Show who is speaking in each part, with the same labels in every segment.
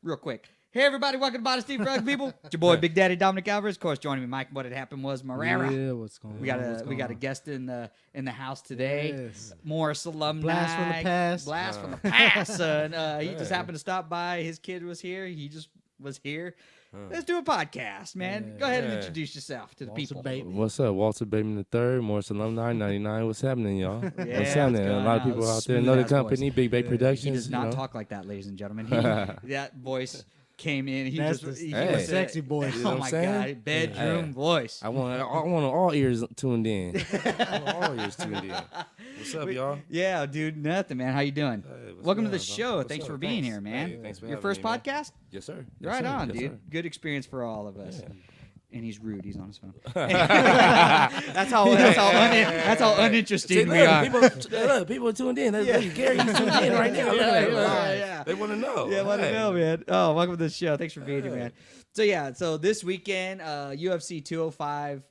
Speaker 1: real quick. Hey, everybody, welcome to Modesty Frog People. It's your boy, Big Daddy Dominic Alvarez. Of course, joining me, Mike. What had happened was Marrera.
Speaker 2: Yeah, what's going on?
Speaker 1: We got a guest in the house today.
Speaker 2: Yes.
Speaker 1: Morris alumni.
Speaker 2: Blast from the past.
Speaker 1: Blast from the past. And he just happened to stop by. His kid was here. He just was here. Let's do a podcast, man.
Speaker 2: Yeah.
Speaker 1: Go ahead and introduce yourself to the
Speaker 2: Walter
Speaker 1: people.
Speaker 2: Bateman.
Speaker 3: What's up, Walter Bateman III, Morris Alumni, 99. What's happening, y'all? What's
Speaker 1: what's
Speaker 3: happening? A
Speaker 1: going
Speaker 3: lot of
Speaker 1: on?
Speaker 3: people out there
Speaker 1: Smooth
Speaker 3: know the
Speaker 1: ass
Speaker 3: company,
Speaker 1: voice.
Speaker 3: Big Bay Productions.
Speaker 1: He does
Speaker 3: you
Speaker 1: not
Speaker 3: know.
Speaker 1: talk like that, ladies and gentlemen. That voice came in. He
Speaker 2: That's
Speaker 1: just
Speaker 2: the
Speaker 1: he
Speaker 3: Hey.
Speaker 1: was
Speaker 2: sexy voice.
Speaker 3: You know
Speaker 1: Oh
Speaker 3: what
Speaker 1: my
Speaker 3: I'm saying?
Speaker 1: god, bedroom voice.
Speaker 3: I want all ears tuned in. I want all ears tuned in. What's up, y'all?
Speaker 1: Yeah, dude, nothing, man. How you doing?
Speaker 3: Hey, what's
Speaker 1: Welcome to the
Speaker 3: going on,
Speaker 1: show.
Speaker 3: bro? What's
Speaker 1: Thanks
Speaker 3: up?
Speaker 1: for being here, man.
Speaker 3: Hey, thanks for
Speaker 1: Your
Speaker 3: having
Speaker 1: first
Speaker 3: me, man.
Speaker 1: podcast?
Speaker 3: Yes, sir. Yes,
Speaker 1: Right
Speaker 3: sir.
Speaker 1: on,
Speaker 3: Yes,
Speaker 1: dude.
Speaker 3: sir.
Speaker 1: Good experience for all of us.
Speaker 3: Yeah.
Speaker 1: And he's rude. He's on his phone. that's how uninteresting
Speaker 3: See,
Speaker 1: we are.
Speaker 3: people are tuned in. Look, Gary's tuned in right now. Look at that.
Speaker 1: Yeah.
Speaker 3: They want to know.
Speaker 1: Yeah, let
Speaker 3: Hey.
Speaker 1: it know, man. Oh, welcome to the show. Thanks for being here, man. So this weekend, UFC 205.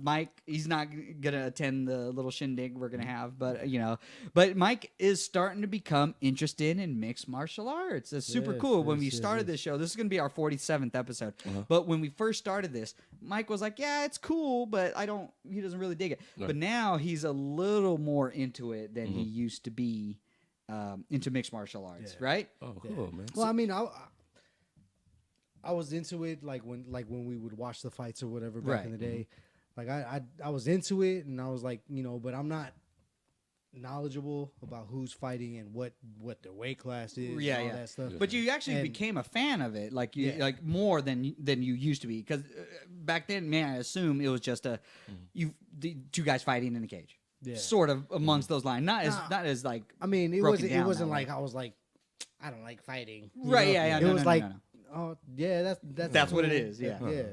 Speaker 1: Mike, he's not gonna attend the little shindig we're gonna have, but Mike is starting to become interested in mixed martial arts. It's super
Speaker 2: Yes,
Speaker 1: cool. When
Speaker 2: yes,
Speaker 1: we
Speaker 2: yes,
Speaker 1: started
Speaker 2: yes.
Speaker 1: this show, this is gonna be our 47th episode. But when we first started this, Mike was like, "Yeah, it's cool, but he doesn't really dig it."
Speaker 3: Right.
Speaker 1: But now he's a little more into it than he used to be. Into mixed martial arts,
Speaker 2: Yeah.
Speaker 1: right?
Speaker 3: Oh, cool, man.
Speaker 2: Well, I mean, I was into it like when we would watch the fights or whatever back
Speaker 1: Right.
Speaker 2: in the day. Like I was into it, and I was like, but I'm not knowledgeable about who's fighting and what their weight class is.
Speaker 1: Yeah,
Speaker 2: and all
Speaker 1: yeah.
Speaker 2: that stuff.
Speaker 1: But you actually
Speaker 2: And-
Speaker 1: became a fan of it, like
Speaker 2: Yeah.
Speaker 1: like more than you used to be, because back then, man, I assume it was just the two guys fighting in a cage,
Speaker 2: Yeah.
Speaker 1: sort of amongst those lines, not as like
Speaker 2: I mean, it
Speaker 1: broken down
Speaker 2: wasn't
Speaker 1: that way.
Speaker 2: like I was like, I don't like fighting.
Speaker 1: Right, yeah,
Speaker 2: It
Speaker 1: no,
Speaker 2: was
Speaker 1: no,
Speaker 2: like,
Speaker 1: no.
Speaker 2: oh yeah,
Speaker 1: That's what it
Speaker 2: cool.
Speaker 1: is, yeah.
Speaker 2: yeah.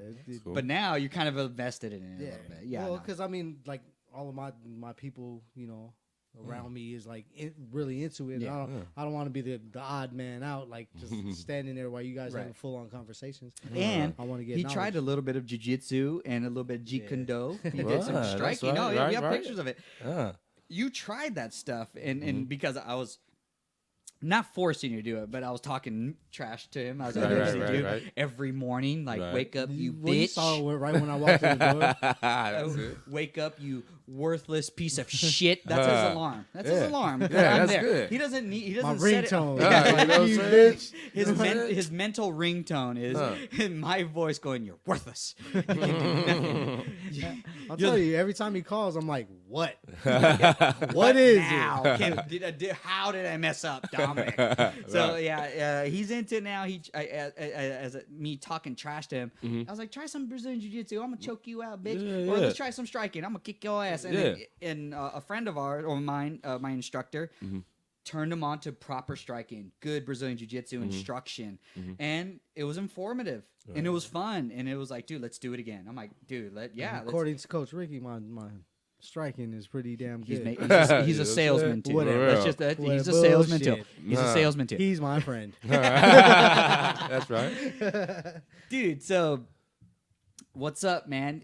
Speaker 3: Cool.
Speaker 1: But now you're kind of invested in it a little bit, yeah.
Speaker 2: Well,
Speaker 1: no.
Speaker 2: because I mean, like all of my people, around me is like really into it.
Speaker 1: Yeah.
Speaker 2: I don't want to be the odd man out, like just standing there while you guys
Speaker 1: Right.
Speaker 2: having full on conversations.
Speaker 1: And
Speaker 2: I want to get.
Speaker 1: he tried a little bit of jiu-jitsu and a little bit of jeet kune do. He did some
Speaker 3: Right, that's
Speaker 1: striking.
Speaker 3: right,
Speaker 1: Oh, yeah, we
Speaker 3: right,
Speaker 1: have
Speaker 3: right.
Speaker 1: pictures of it.
Speaker 3: Ah.
Speaker 1: You tried that stuff, and because I was not forcing you to do it, but I was talking trash to him. I was like,
Speaker 3: Right,
Speaker 1: "Usually
Speaker 3: right,
Speaker 1: do
Speaker 3: right.
Speaker 1: every morning, like
Speaker 3: Right.
Speaker 1: wake up, you
Speaker 2: Well, you
Speaker 1: bitch.
Speaker 2: saw it right when I walked in the door.
Speaker 3: That's it.
Speaker 1: Wake up, you worthless piece of shit. That's his alarm. That's his
Speaker 3: Yeah.
Speaker 1: alarm.
Speaker 3: Yeah,
Speaker 1: I'm
Speaker 3: that's
Speaker 1: there.
Speaker 3: good.
Speaker 1: He doesn't need. He
Speaker 2: My
Speaker 1: doesn't set it.
Speaker 2: ringtone.
Speaker 3: Yeah, you know what I'm
Speaker 2: You
Speaker 3: saying?
Speaker 2: bitch.
Speaker 1: His mental ringtone is my voice going, "You're worthless. You can do nothing."
Speaker 2: I'll tell you, every time he calls, I'm like, what?
Speaker 1: What
Speaker 2: What is
Speaker 1: now?
Speaker 2: it?
Speaker 1: How did I mess up, Dominic? So he's into it now. Me talking trash to him, I was like, try some Brazilian jiu-jitsu. I'm gonna choke you out, bitch.
Speaker 3: Yeah,
Speaker 1: Or
Speaker 3: yeah.
Speaker 1: let's try some striking. I'm gonna kick your ass. And,
Speaker 3: Yeah.
Speaker 1: a friend of ours, or mine, my instructor, turned him on to proper striking, good Brazilian jiu-jitsu instruction, and it was informative and it was fun. And it was like, dude, let's do it again. I'm like, dude, let's.
Speaker 2: According to Coach Ricky, my striking is pretty damn
Speaker 1: He's,
Speaker 2: good.
Speaker 1: he's a salesman too.
Speaker 2: Whatever.
Speaker 1: That's just that.
Speaker 2: What
Speaker 1: He's a
Speaker 2: a
Speaker 1: salesman too.
Speaker 2: bullshit.
Speaker 1: He's a
Speaker 3: Nah.
Speaker 1: salesman too.
Speaker 2: He's my friend.
Speaker 3: That's right.
Speaker 1: Dude, so what's up, man?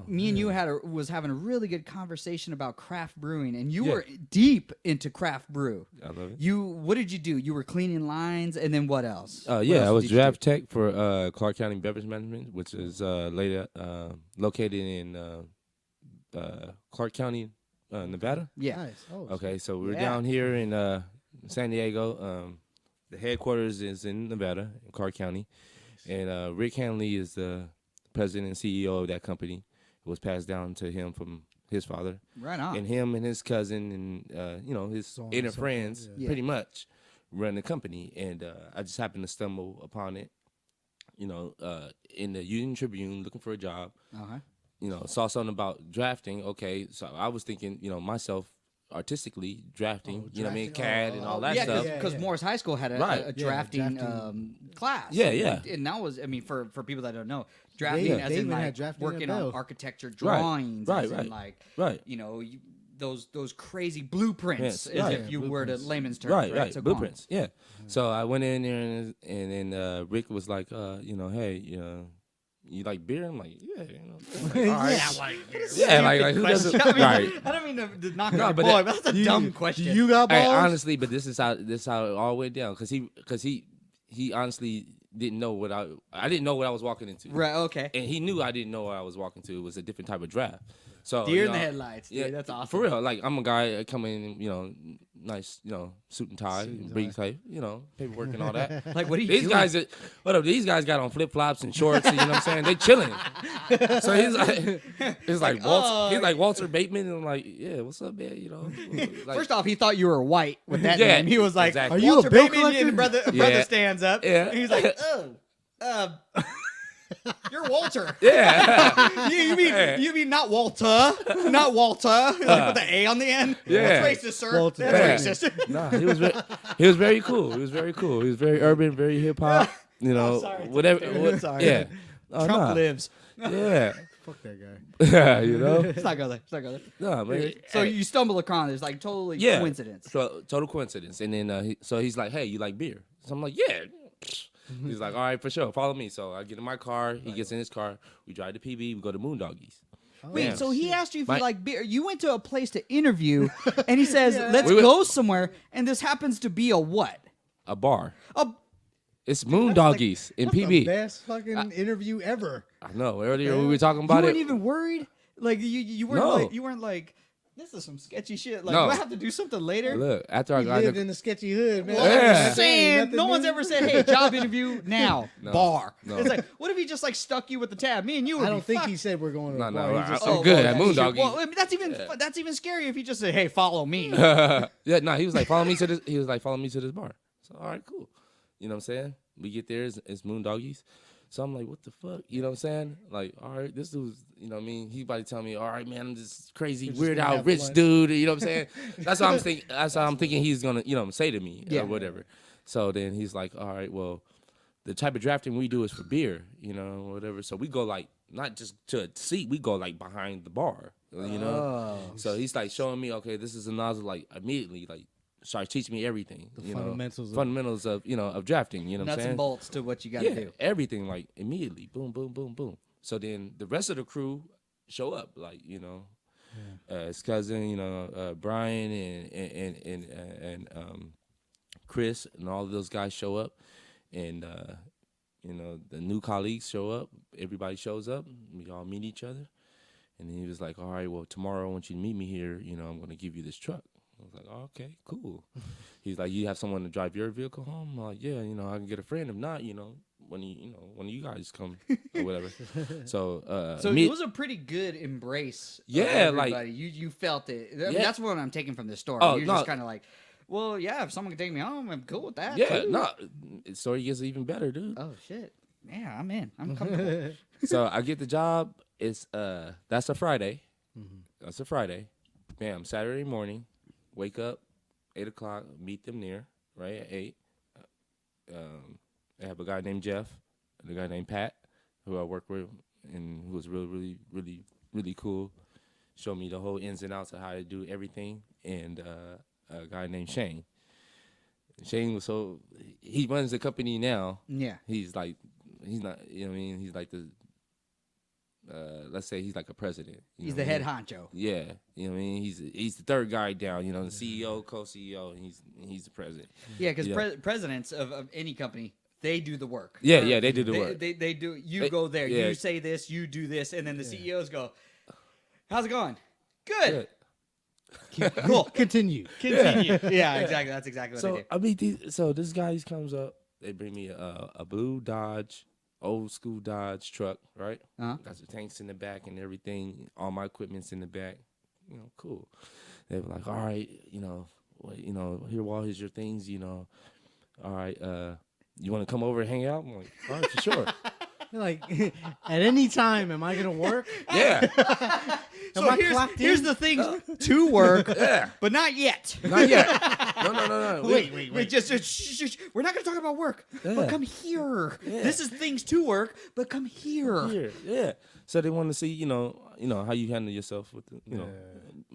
Speaker 1: Me and you was having a really good conversation about craft brewing, and you
Speaker 3: Yeah.
Speaker 1: were deep into craft brew.
Speaker 3: I love it.
Speaker 1: What did you do? You were cleaning lines, and then what else? What
Speaker 3: Yeah,
Speaker 1: else
Speaker 3: I was
Speaker 1: did you
Speaker 3: draft tech for Clark County Beverage Management, which is located in Clark County, Nevada.
Speaker 1: do? Yeah.
Speaker 2: Nice. Oh,
Speaker 3: Okay, so we're
Speaker 1: Yeah.
Speaker 3: down here in San Diego. The headquarters is in Nevada, in Clark County, and Rick Hanley is the president and CEO of that company. It was passed down to him from his father,
Speaker 1: Right on.
Speaker 3: and him and his cousin and his
Speaker 2: So on and
Speaker 3: inner
Speaker 2: so forth,
Speaker 3: friends
Speaker 1: yeah.
Speaker 3: pretty much run the company. And I just happened to stumble upon it, in the Union Tribune looking for a job.
Speaker 1: Uh-huh.
Speaker 3: Saw something about drafting. Okay, so I was thinking, myself artistically drafting, you know what I mean,
Speaker 2: drafting.
Speaker 3: CAD and all that
Speaker 1: Yeah,
Speaker 3: stuff.
Speaker 1: because
Speaker 2: Yeah.
Speaker 1: Morris High School had a
Speaker 3: Right.
Speaker 1: drafting,
Speaker 2: drafting.
Speaker 1: class.
Speaker 3: Yeah, yeah.
Speaker 1: And that was, I mean, for people that don't know, drafting
Speaker 2: Yeah,
Speaker 1: as
Speaker 2: they
Speaker 1: in
Speaker 2: even had
Speaker 1: like
Speaker 2: drafting at
Speaker 1: working on
Speaker 2: Bell.
Speaker 1: architecture drawings,
Speaker 3: Right,
Speaker 1: as in
Speaker 3: right.
Speaker 1: like
Speaker 3: Right.
Speaker 1: those crazy blueprints,
Speaker 3: Yes,
Speaker 1: as
Speaker 3: right.
Speaker 1: if you were to
Speaker 2: Blueprints.
Speaker 1: layman's terms,
Speaker 3: Right.
Speaker 1: So go on.
Speaker 3: Blueprints. Yeah. So I went in there and then Rick was like, hey, you like beer? I'm like, yeah, all right.
Speaker 2: Yeah, like,
Speaker 3: Yeah, like who doesn't?
Speaker 1: I mean,
Speaker 3: Right.
Speaker 1: I don't mean to knock
Speaker 3: No,
Speaker 1: on
Speaker 3: but
Speaker 1: boy,
Speaker 3: that-
Speaker 1: but that's a dumb question.
Speaker 2: You got balls?
Speaker 3: Hey, honestly, but this is how it all went down because he honestly didn't know what I didn't know what I was walking into.
Speaker 1: Right. Okay.
Speaker 3: And he knew I didn't know what I was walking to. It was a different type of draft. So
Speaker 1: Deer in
Speaker 3: you
Speaker 1: the
Speaker 3: know,
Speaker 1: headlights. Dude.
Speaker 3: Yeah,
Speaker 1: That's awesome.
Speaker 3: For real. Like I'm a guy coming in, nice, suit and tie, big type, paperwork and all that.
Speaker 1: Like, what are you
Speaker 3: These
Speaker 1: doing?
Speaker 3: guys, these guys got on flip flops and shorts. You know what I'm saying? They chilling. So he's like Walter. He's like Walter Bateman, and I'm like, yeah, what's up, man? Like,
Speaker 1: First off, he thought you were white with that
Speaker 3: Yeah,
Speaker 1: name. He was like,
Speaker 3: exactly.
Speaker 2: Are you a
Speaker 1: Walter
Speaker 2: bill
Speaker 1: Bateman? And
Speaker 2: collector?
Speaker 1: brother
Speaker 3: Yeah.
Speaker 1: stands up.
Speaker 3: Yeah.
Speaker 1: And he's like, you're Walter.
Speaker 3: yeah.
Speaker 1: You mean not Walter? Not Walter? Like with the A on the end?
Speaker 3: Yeah.
Speaker 1: That's racist, sir.
Speaker 2: Walter.
Speaker 1: That's
Speaker 3: Yeah.
Speaker 1: racist.
Speaker 3: Nah, he was very cool. He was very cool. He was very urban, very hip hop.
Speaker 1: sorry.
Speaker 3: Whatever.
Speaker 1: I'm sorry.
Speaker 3: Yeah. Oh,
Speaker 1: Trump
Speaker 3: nah.
Speaker 1: lives.
Speaker 3: Yeah.
Speaker 2: Fuck that guy.
Speaker 3: Yeah.
Speaker 1: Let's not go there. Let's not go there.
Speaker 3: No, man.
Speaker 1: So you stumble across this, like totally
Speaker 3: Yeah.
Speaker 1: coincidence.
Speaker 3: So total coincidence. And then so he's like, hey, you like beer? So I'm like, yeah. He's like, all right, for sure. Follow me. So I get in my car. He gets in his car. We drive to PB. We go to Moondoggies.
Speaker 1: Wait,
Speaker 3: Yeah.
Speaker 1: so he asked you if
Speaker 3: My-
Speaker 1: you like beer. You went to a place to interview, and he says, "Let's
Speaker 3: We went-
Speaker 1: go somewhere." And this happens to be a what?
Speaker 3: A bar.
Speaker 1: A
Speaker 3: It's Moondoggies in
Speaker 2: That's the
Speaker 3: PB.
Speaker 2: best fucking interview ever.
Speaker 3: I know. Earlier we were talking
Speaker 1: you
Speaker 3: about
Speaker 1: weren't
Speaker 3: it.
Speaker 1: even worried. Like you weren't
Speaker 3: No.
Speaker 1: like you weren't like this is some sketchy shit. Like
Speaker 3: No.
Speaker 1: do I have to do something later?
Speaker 3: Look, after I
Speaker 2: He
Speaker 3: got
Speaker 2: lived
Speaker 3: in
Speaker 2: in a sketchy hood, man.
Speaker 1: Well,
Speaker 3: Yeah.
Speaker 1: I'm just
Speaker 2: Nothing
Speaker 1: saying, no
Speaker 2: new.
Speaker 1: one's ever said, "Hey, job interview now,
Speaker 3: No.
Speaker 1: bar."
Speaker 3: No.
Speaker 1: It's like, what if he just like stuck you with the tab? Me and you would
Speaker 2: I
Speaker 1: be
Speaker 2: don't think
Speaker 1: fucked.
Speaker 2: he said we're going to
Speaker 3: No,
Speaker 2: a
Speaker 3: no,
Speaker 2: bar. He
Speaker 3: I-
Speaker 2: just
Speaker 3: I'm
Speaker 2: said,
Speaker 3: good
Speaker 1: yeah,
Speaker 3: at
Speaker 1: that's
Speaker 3: Moondoggies.
Speaker 1: true. Well, I mean, that's even scary if he just said, "Hey, follow me."
Speaker 3: yeah, no, he was like, follow me to this. He was like, follow me to this bar. So, all right, cool. You know what I'm saying? We get there, it's Moondoggies. So I'm like, what the fuck? You know what I'm saying? Like, all right, this dude's, you know what I mean? He about to tell me, all right, man, I'm this crazy,
Speaker 2: just
Speaker 3: weird
Speaker 2: gonna
Speaker 3: out
Speaker 2: have
Speaker 3: rich
Speaker 2: lunch.
Speaker 3: dude. You know what I'm saying? That's what I'm thinking. That's how I'm thinking he's gonna, say to me
Speaker 1: Yeah.
Speaker 3: or whatever. So then he's like, all right, well, the type of drafting we do is for beer, whatever. So we go like not just to a seat, we go like behind the bar,
Speaker 1: Oh.
Speaker 3: So he's like showing me, okay, this is a nozzle, like immediately, like starts teaching me everything, fundamentals of of drafting. You know what I'm
Speaker 1: Nuts
Speaker 3: saying?
Speaker 1: and bolts to what you got to
Speaker 3: Yeah,
Speaker 1: do.
Speaker 3: everything like immediately, boom, boom, boom, boom. So then the rest of the crew show up, like his cousin, Brian and Chris and all of those guys show up, and the new colleagues show up. Everybody shows up. We all meet each other, and he was like, "All right, well tomorrow I want you to meet me here. I'm going to give you this truck." I was like, oh, okay, cool. He's like, you have someone to drive your vehicle home? I'm like, yeah, I can get a friend. If not, when you guys come or whatever. So,
Speaker 1: So it was a pretty good embrace.
Speaker 3: Yeah,
Speaker 1: of
Speaker 3: like-
Speaker 1: everybody. you felt it. I mean,
Speaker 3: Yeah.
Speaker 1: that's what I'm taking from this story.
Speaker 3: Oh,
Speaker 1: You're
Speaker 3: no.
Speaker 1: just kind of like, well, yeah, if someone can take me home, I'm cool with that.
Speaker 3: yeah,
Speaker 1: Cool.
Speaker 3: no, the story gets even better, dude.
Speaker 1: Oh shit. Yeah, I'm in. I'm comfortable.
Speaker 3: So I get the job. It's that's a Friday. That's a Friday. Bam, Saturday morning, wake up, 8 o'clock, meet them there, right at 8. I have a guy named Jeff and a guy named Pat, who I work with, and who was really, really, really, really cool. Showed me the whole ins and outs of how to do everything, and a guy named Shane. Shane was he runs the company now.
Speaker 1: Yeah.
Speaker 3: He's not, he's like the, let's say he's like a president.
Speaker 1: He's the head honcho.
Speaker 3: Yeah, he's the third guy down. The CEO, co-CEO, and he's the president.
Speaker 1: Yeah, because
Speaker 3: Yeah.
Speaker 1: presidents of any company, they do the work.
Speaker 3: Yeah, yeah, they do the work.
Speaker 1: They do. You
Speaker 3: They-
Speaker 1: go there.
Speaker 3: yeah.
Speaker 1: You say this. You do this, and then the CEOs go, "How's it going? Good. Cool.
Speaker 2: Continue.
Speaker 1: Continue." Yeah, exactly. That's exactly what they
Speaker 3: So
Speaker 1: do.
Speaker 3: this guy comes up. They bring me a blue Dodge, old school Dodge truck, right?
Speaker 1: Uh-huh.
Speaker 3: Got the tanks in the back and everything. All my equipment's in the back. Cool. They were like, all right, here, Walt, here's your things. All right, you want to come over and hang out? I'm like, all right, for sure.
Speaker 2: Like, at any time, am I going to work?
Speaker 3: Yeah,
Speaker 1: So
Speaker 2: I
Speaker 1: here's,
Speaker 2: clocked
Speaker 1: here's
Speaker 2: in?
Speaker 1: the thing to work,
Speaker 3: yeah.
Speaker 1: but not yet.
Speaker 3: Not yet. No.
Speaker 1: Wait, just we're not going to talk about work,
Speaker 3: Yeah.
Speaker 1: but come here.
Speaker 3: Yeah.
Speaker 1: This is things to work, but come here.
Speaker 3: Here, yeah. So they want to see, how you handle yourself with,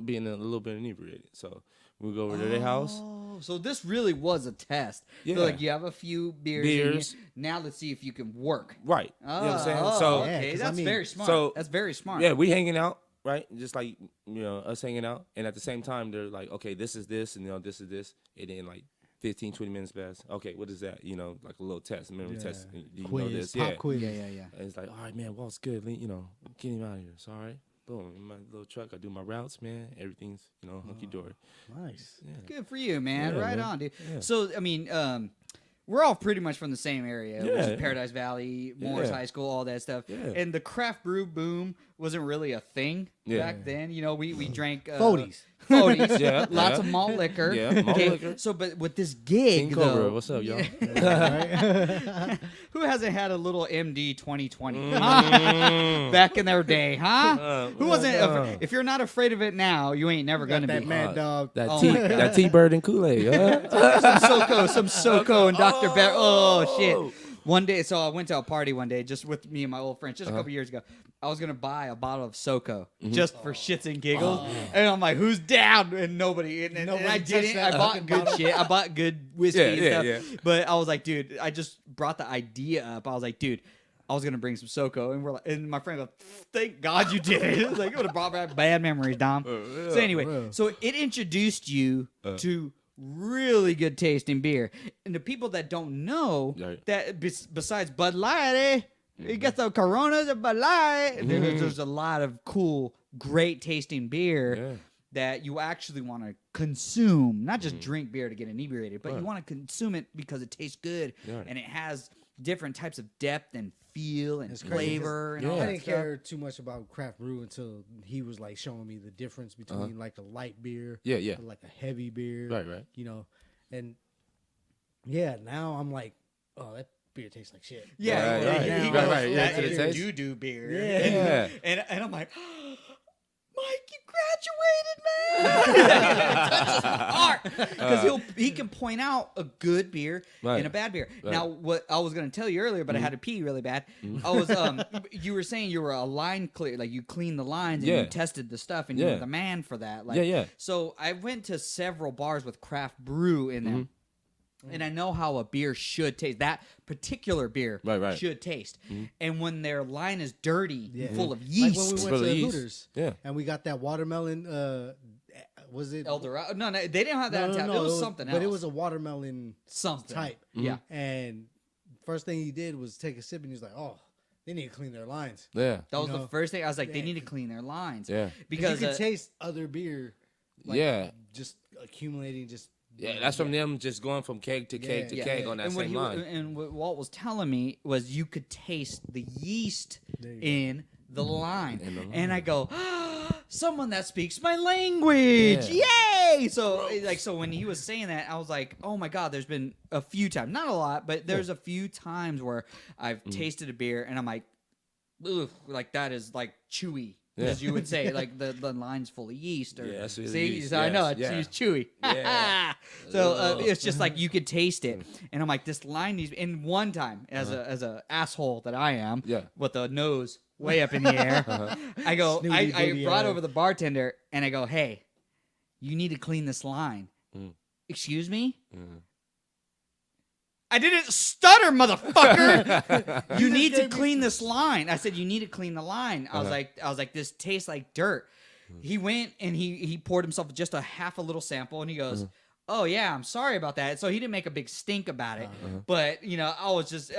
Speaker 3: being a little bit inebriated. So we go over to their house.
Speaker 1: Oh, so this really was a test.
Speaker 3: Yeah.
Speaker 1: So like you have a few beers. in you.
Speaker 3: Beers.
Speaker 1: Now let's see if you can work.
Speaker 3: Right. You know what I'm saying?
Speaker 1: Oh,
Speaker 3: So
Speaker 1: okay,
Speaker 2: Yeah, 'cause
Speaker 1: that's
Speaker 2: I mean-
Speaker 1: very smart.
Speaker 3: So-
Speaker 1: That's very smart.
Speaker 3: yeah, we hanging out, right? Just like us hanging out, and at the same time they're like, okay, this is this, and this is this, and then like 15, 20 minutes pass. Okay, what is that? You know, like a little test, memory test. Do you
Speaker 2: Quiz,
Speaker 3: know this?
Speaker 2: pop
Speaker 3: Yeah.
Speaker 2: quiz.
Speaker 1: Yeah.
Speaker 3: And it's like, all right, man, Walt's good. You know, get him out of here. It's all right. Boom, in my little truck, I do my routes, man. Everything's, you know, hunky dory.
Speaker 2: Nice.
Speaker 3: Yeah.
Speaker 1: Good for you, man.
Speaker 3: Yeah,
Speaker 1: Right
Speaker 3: man.
Speaker 1: on, dude.
Speaker 3: Yeah.
Speaker 1: So, I mean, we're all pretty much from the same area, which
Speaker 3: Yeah,
Speaker 1: is
Speaker 3: yeah.
Speaker 1: Paradise Valley, Morris
Speaker 3: Yeah.
Speaker 1: High School, all that stuff.
Speaker 3: Yeah.
Speaker 1: And the craft brew boom wasn't really a thing
Speaker 3: Yeah.
Speaker 1: back then. You know, we drank
Speaker 2: 40s.
Speaker 1: 40s,
Speaker 3: Yeah,
Speaker 1: lots
Speaker 3: yeah.
Speaker 1: of malt liquor.
Speaker 3: Yeah, malt
Speaker 1: Okay,
Speaker 3: liquor.
Speaker 1: So, but with this gig,
Speaker 3: King Cobra,
Speaker 1: though,
Speaker 3: what's up, y'all?
Speaker 1: who hasn't had a little MD 2020
Speaker 3: Mm.
Speaker 1: back in their day, huh? Who wasn't?
Speaker 3: uh.
Speaker 1: If you're not afraid of it now, you ain't never gonna
Speaker 2: Got that
Speaker 1: be.
Speaker 2: Mad Dog.
Speaker 3: That
Speaker 1: Oh
Speaker 3: T,
Speaker 1: my God.
Speaker 3: that T-Bird and Kool-Aid.
Speaker 1: some SoCo and Dr. Bear. Oh shit!
Speaker 3: Oh.
Speaker 1: One day, so I went to a party one day just with me and my old friends, just a
Speaker 3: Uh-huh.
Speaker 1: couple years ago. I was gonna buy a bottle of SoCo
Speaker 3: Mm-hmm.
Speaker 1: just for shits and giggles, and I'm like, "Who's down?" And nobody. And
Speaker 2: Nobody
Speaker 1: I
Speaker 2: touched
Speaker 1: didn't.
Speaker 2: that
Speaker 1: I bought
Speaker 2: fucking
Speaker 1: good
Speaker 2: bottle.
Speaker 1: shit. I bought good whiskey
Speaker 3: Yeah,
Speaker 1: and
Speaker 3: yeah,
Speaker 1: stuff.
Speaker 3: yeah.
Speaker 1: But I was like, dude, I just brought the idea up. I was like, dude, I was gonna bring some SoCo, and we're like, and my friend goes, "Thank God you did it." It was like, it would have brought back bad memories, Dom. So anyway,
Speaker 2: bro.
Speaker 1: so it introduced you to really good tasting beer, and the people that don't know
Speaker 3: Right.
Speaker 1: that besides Bud Light, you got the Coronas and Bud Light. There's a lot of cool, great tasting beer.
Speaker 3: Yeah.
Speaker 1: That you actually want to consume, not just drink beer to get inebriated, but you
Speaker 3: Right.
Speaker 1: want to consume it because it tastes good
Speaker 3: Right.
Speaker 1: and it has different types of depth and feel and
Speaker 2: It's crazy 'cause
Speaker 1: flavor and all
Speaker 3: Yeah.
Speaker 2: I
Speaker 1: that
Speaker 2: didn't
Speaker 1: stuff.
Speaker 2: care too much about craft brew until he was like showing me the difference between like a light beer,
Speaker 3: Yeah, yeah.
Speaker 2: and like a heavy beer,
Speaker 3: Right, right.
Speaker 2: You know, and yeah, now I'm like, oh, that beer tastes like shit.
Speaker 1: Yeah,
Speaker 3: Right,
Speaker 1: he-
Speaker 3: right.
Speaker 1: he
Speaker 3: Right,
Speaker 1: goes,
Speaker 3: right, yeah,
Speaker 1: "That
Speaker 3: to the
Speaker 1: is
Speaker 3: taste."
Speaker 1: doo-doo beer."
Speaker 2: Yeah.
Speaker 1: And I'm like, Mike, you graduated, man. Because he can point out a good beer
Speaker 3: Right.
Speaker 1: and a bad beer.
Speaker 3: Right.
Speaker 1: Now, what I was gonna tell you earlier, but I had to pee really bad. I was you were saying you were a line clear, like you cleaned the lines and
Speaker 3: Yeah.
Speaker 1: you tested the stuff, and you
Speaker 3: Yeah.
Speaker 1: were the man for that. Like,
Speaker 3: Yeah, yeah.
Speaker 1: So I went to several bars with craft brew in them. And I know how a beer should taste. That particular beer
Speaker 3: Right, right.
Speaker 1: should taste. And when their line is dirty,
Speaker 2: Yeah.
Speaker 1: and full of
Speaker 2: Like
Speaker 1: yeast,
Speaker 2: when we went
Speaker 3: Full of
Speaker 2: to
Speaker 3: yeast.
Speaker 2: Hooters,
Speaker 3: Yeah.
Speaker 2: and we got that watermelon. Was it
Speaker 1: Eldorado. No, they didn't have that.
Speaker 2: No,
Speaker 1: on tap.
Speaker 2: no,
Speaker 1: it was something else.
Speaker 2: but it was a watermelon
Speaker 1: something
Speaker 2: type.
Speaker 1: Yeah.
Speaker 2: And first thing he did was take a sip, and he was like, "Oh, they need to clean their lines."
Speaker 3: Yeah.
Speaker 1: That was
Speaker 2: You
Speaker 1: the
Speaker 2: know,
Speaker 1: first thing. I was like, they
Speaker 2: yeah.
Speaker 1: need to clean their lines.
Speaker 3: Yeah.
Speaker 1: Because
Speaker 2: you can taste other beer, like,
Speaker 3: Yeah.
Speaker 2: just accumulating, just
Speaker 3: Yeah, that's from them just going from keg to keg
Speaker 2: Yeah,
Speaker 3: to
Speaker 2: yeah,
Speaker 3: keg
Speaker 2: yeah.
Speaker 3: on that
Speaker 1: and what
Speaker 3: same
Speaker 1: he-
Speaker 3: line.
Speaker 1: and what Walt was telling me was you could taste the yeast
Speaker 2: There you go.
Speaker 1: in the line.
Speaker 3: In the
Speaker 1: And I go, someone that speaks my language. Yay! So so when he was saying that, I was like, oh my God, there's been a few times, not a lot, but there's a few times where I've tasted a beer and I'm like, ugh, like that is like chewy.
Speaker 3: Yeah.
Speaker 1: As you would say, like the line's full of yeast. Or,
Speaker 3: Yeah, that's what it
Speaker 1: see,
Speaker 3: is.
Speaker 1: so I know
Speaker 3: Yes,
Speaker 1: it's
Speaker 3: yeah.
Speaker 1: it's chewy.
Speaker 3: Yeah.
Speaker 1: So it's just like you could taste it, and I'm like, this line needs. And one time, as a asshole that I am,
Speaker 3: Yeah.
Speaker 1: with the nose way up in the air, I go,
Speaker 2: Snooty
Speaker 1: I
Speaker 2: booty
Speaker 1: brought
Speaker 2: ass.
Speaker 1: over the bartender, and I go, hey, you need to clean this line. Excuse me. I didn't stutter, motherfucker. You need to clean this line. I said, you need to clean the line. I was like, this tastes like dirt. He went and he poured himself just a half a little sample, and he goes, oh yeah, I'm sorry about that. So he didn't make a big stink about it, but you know, I was just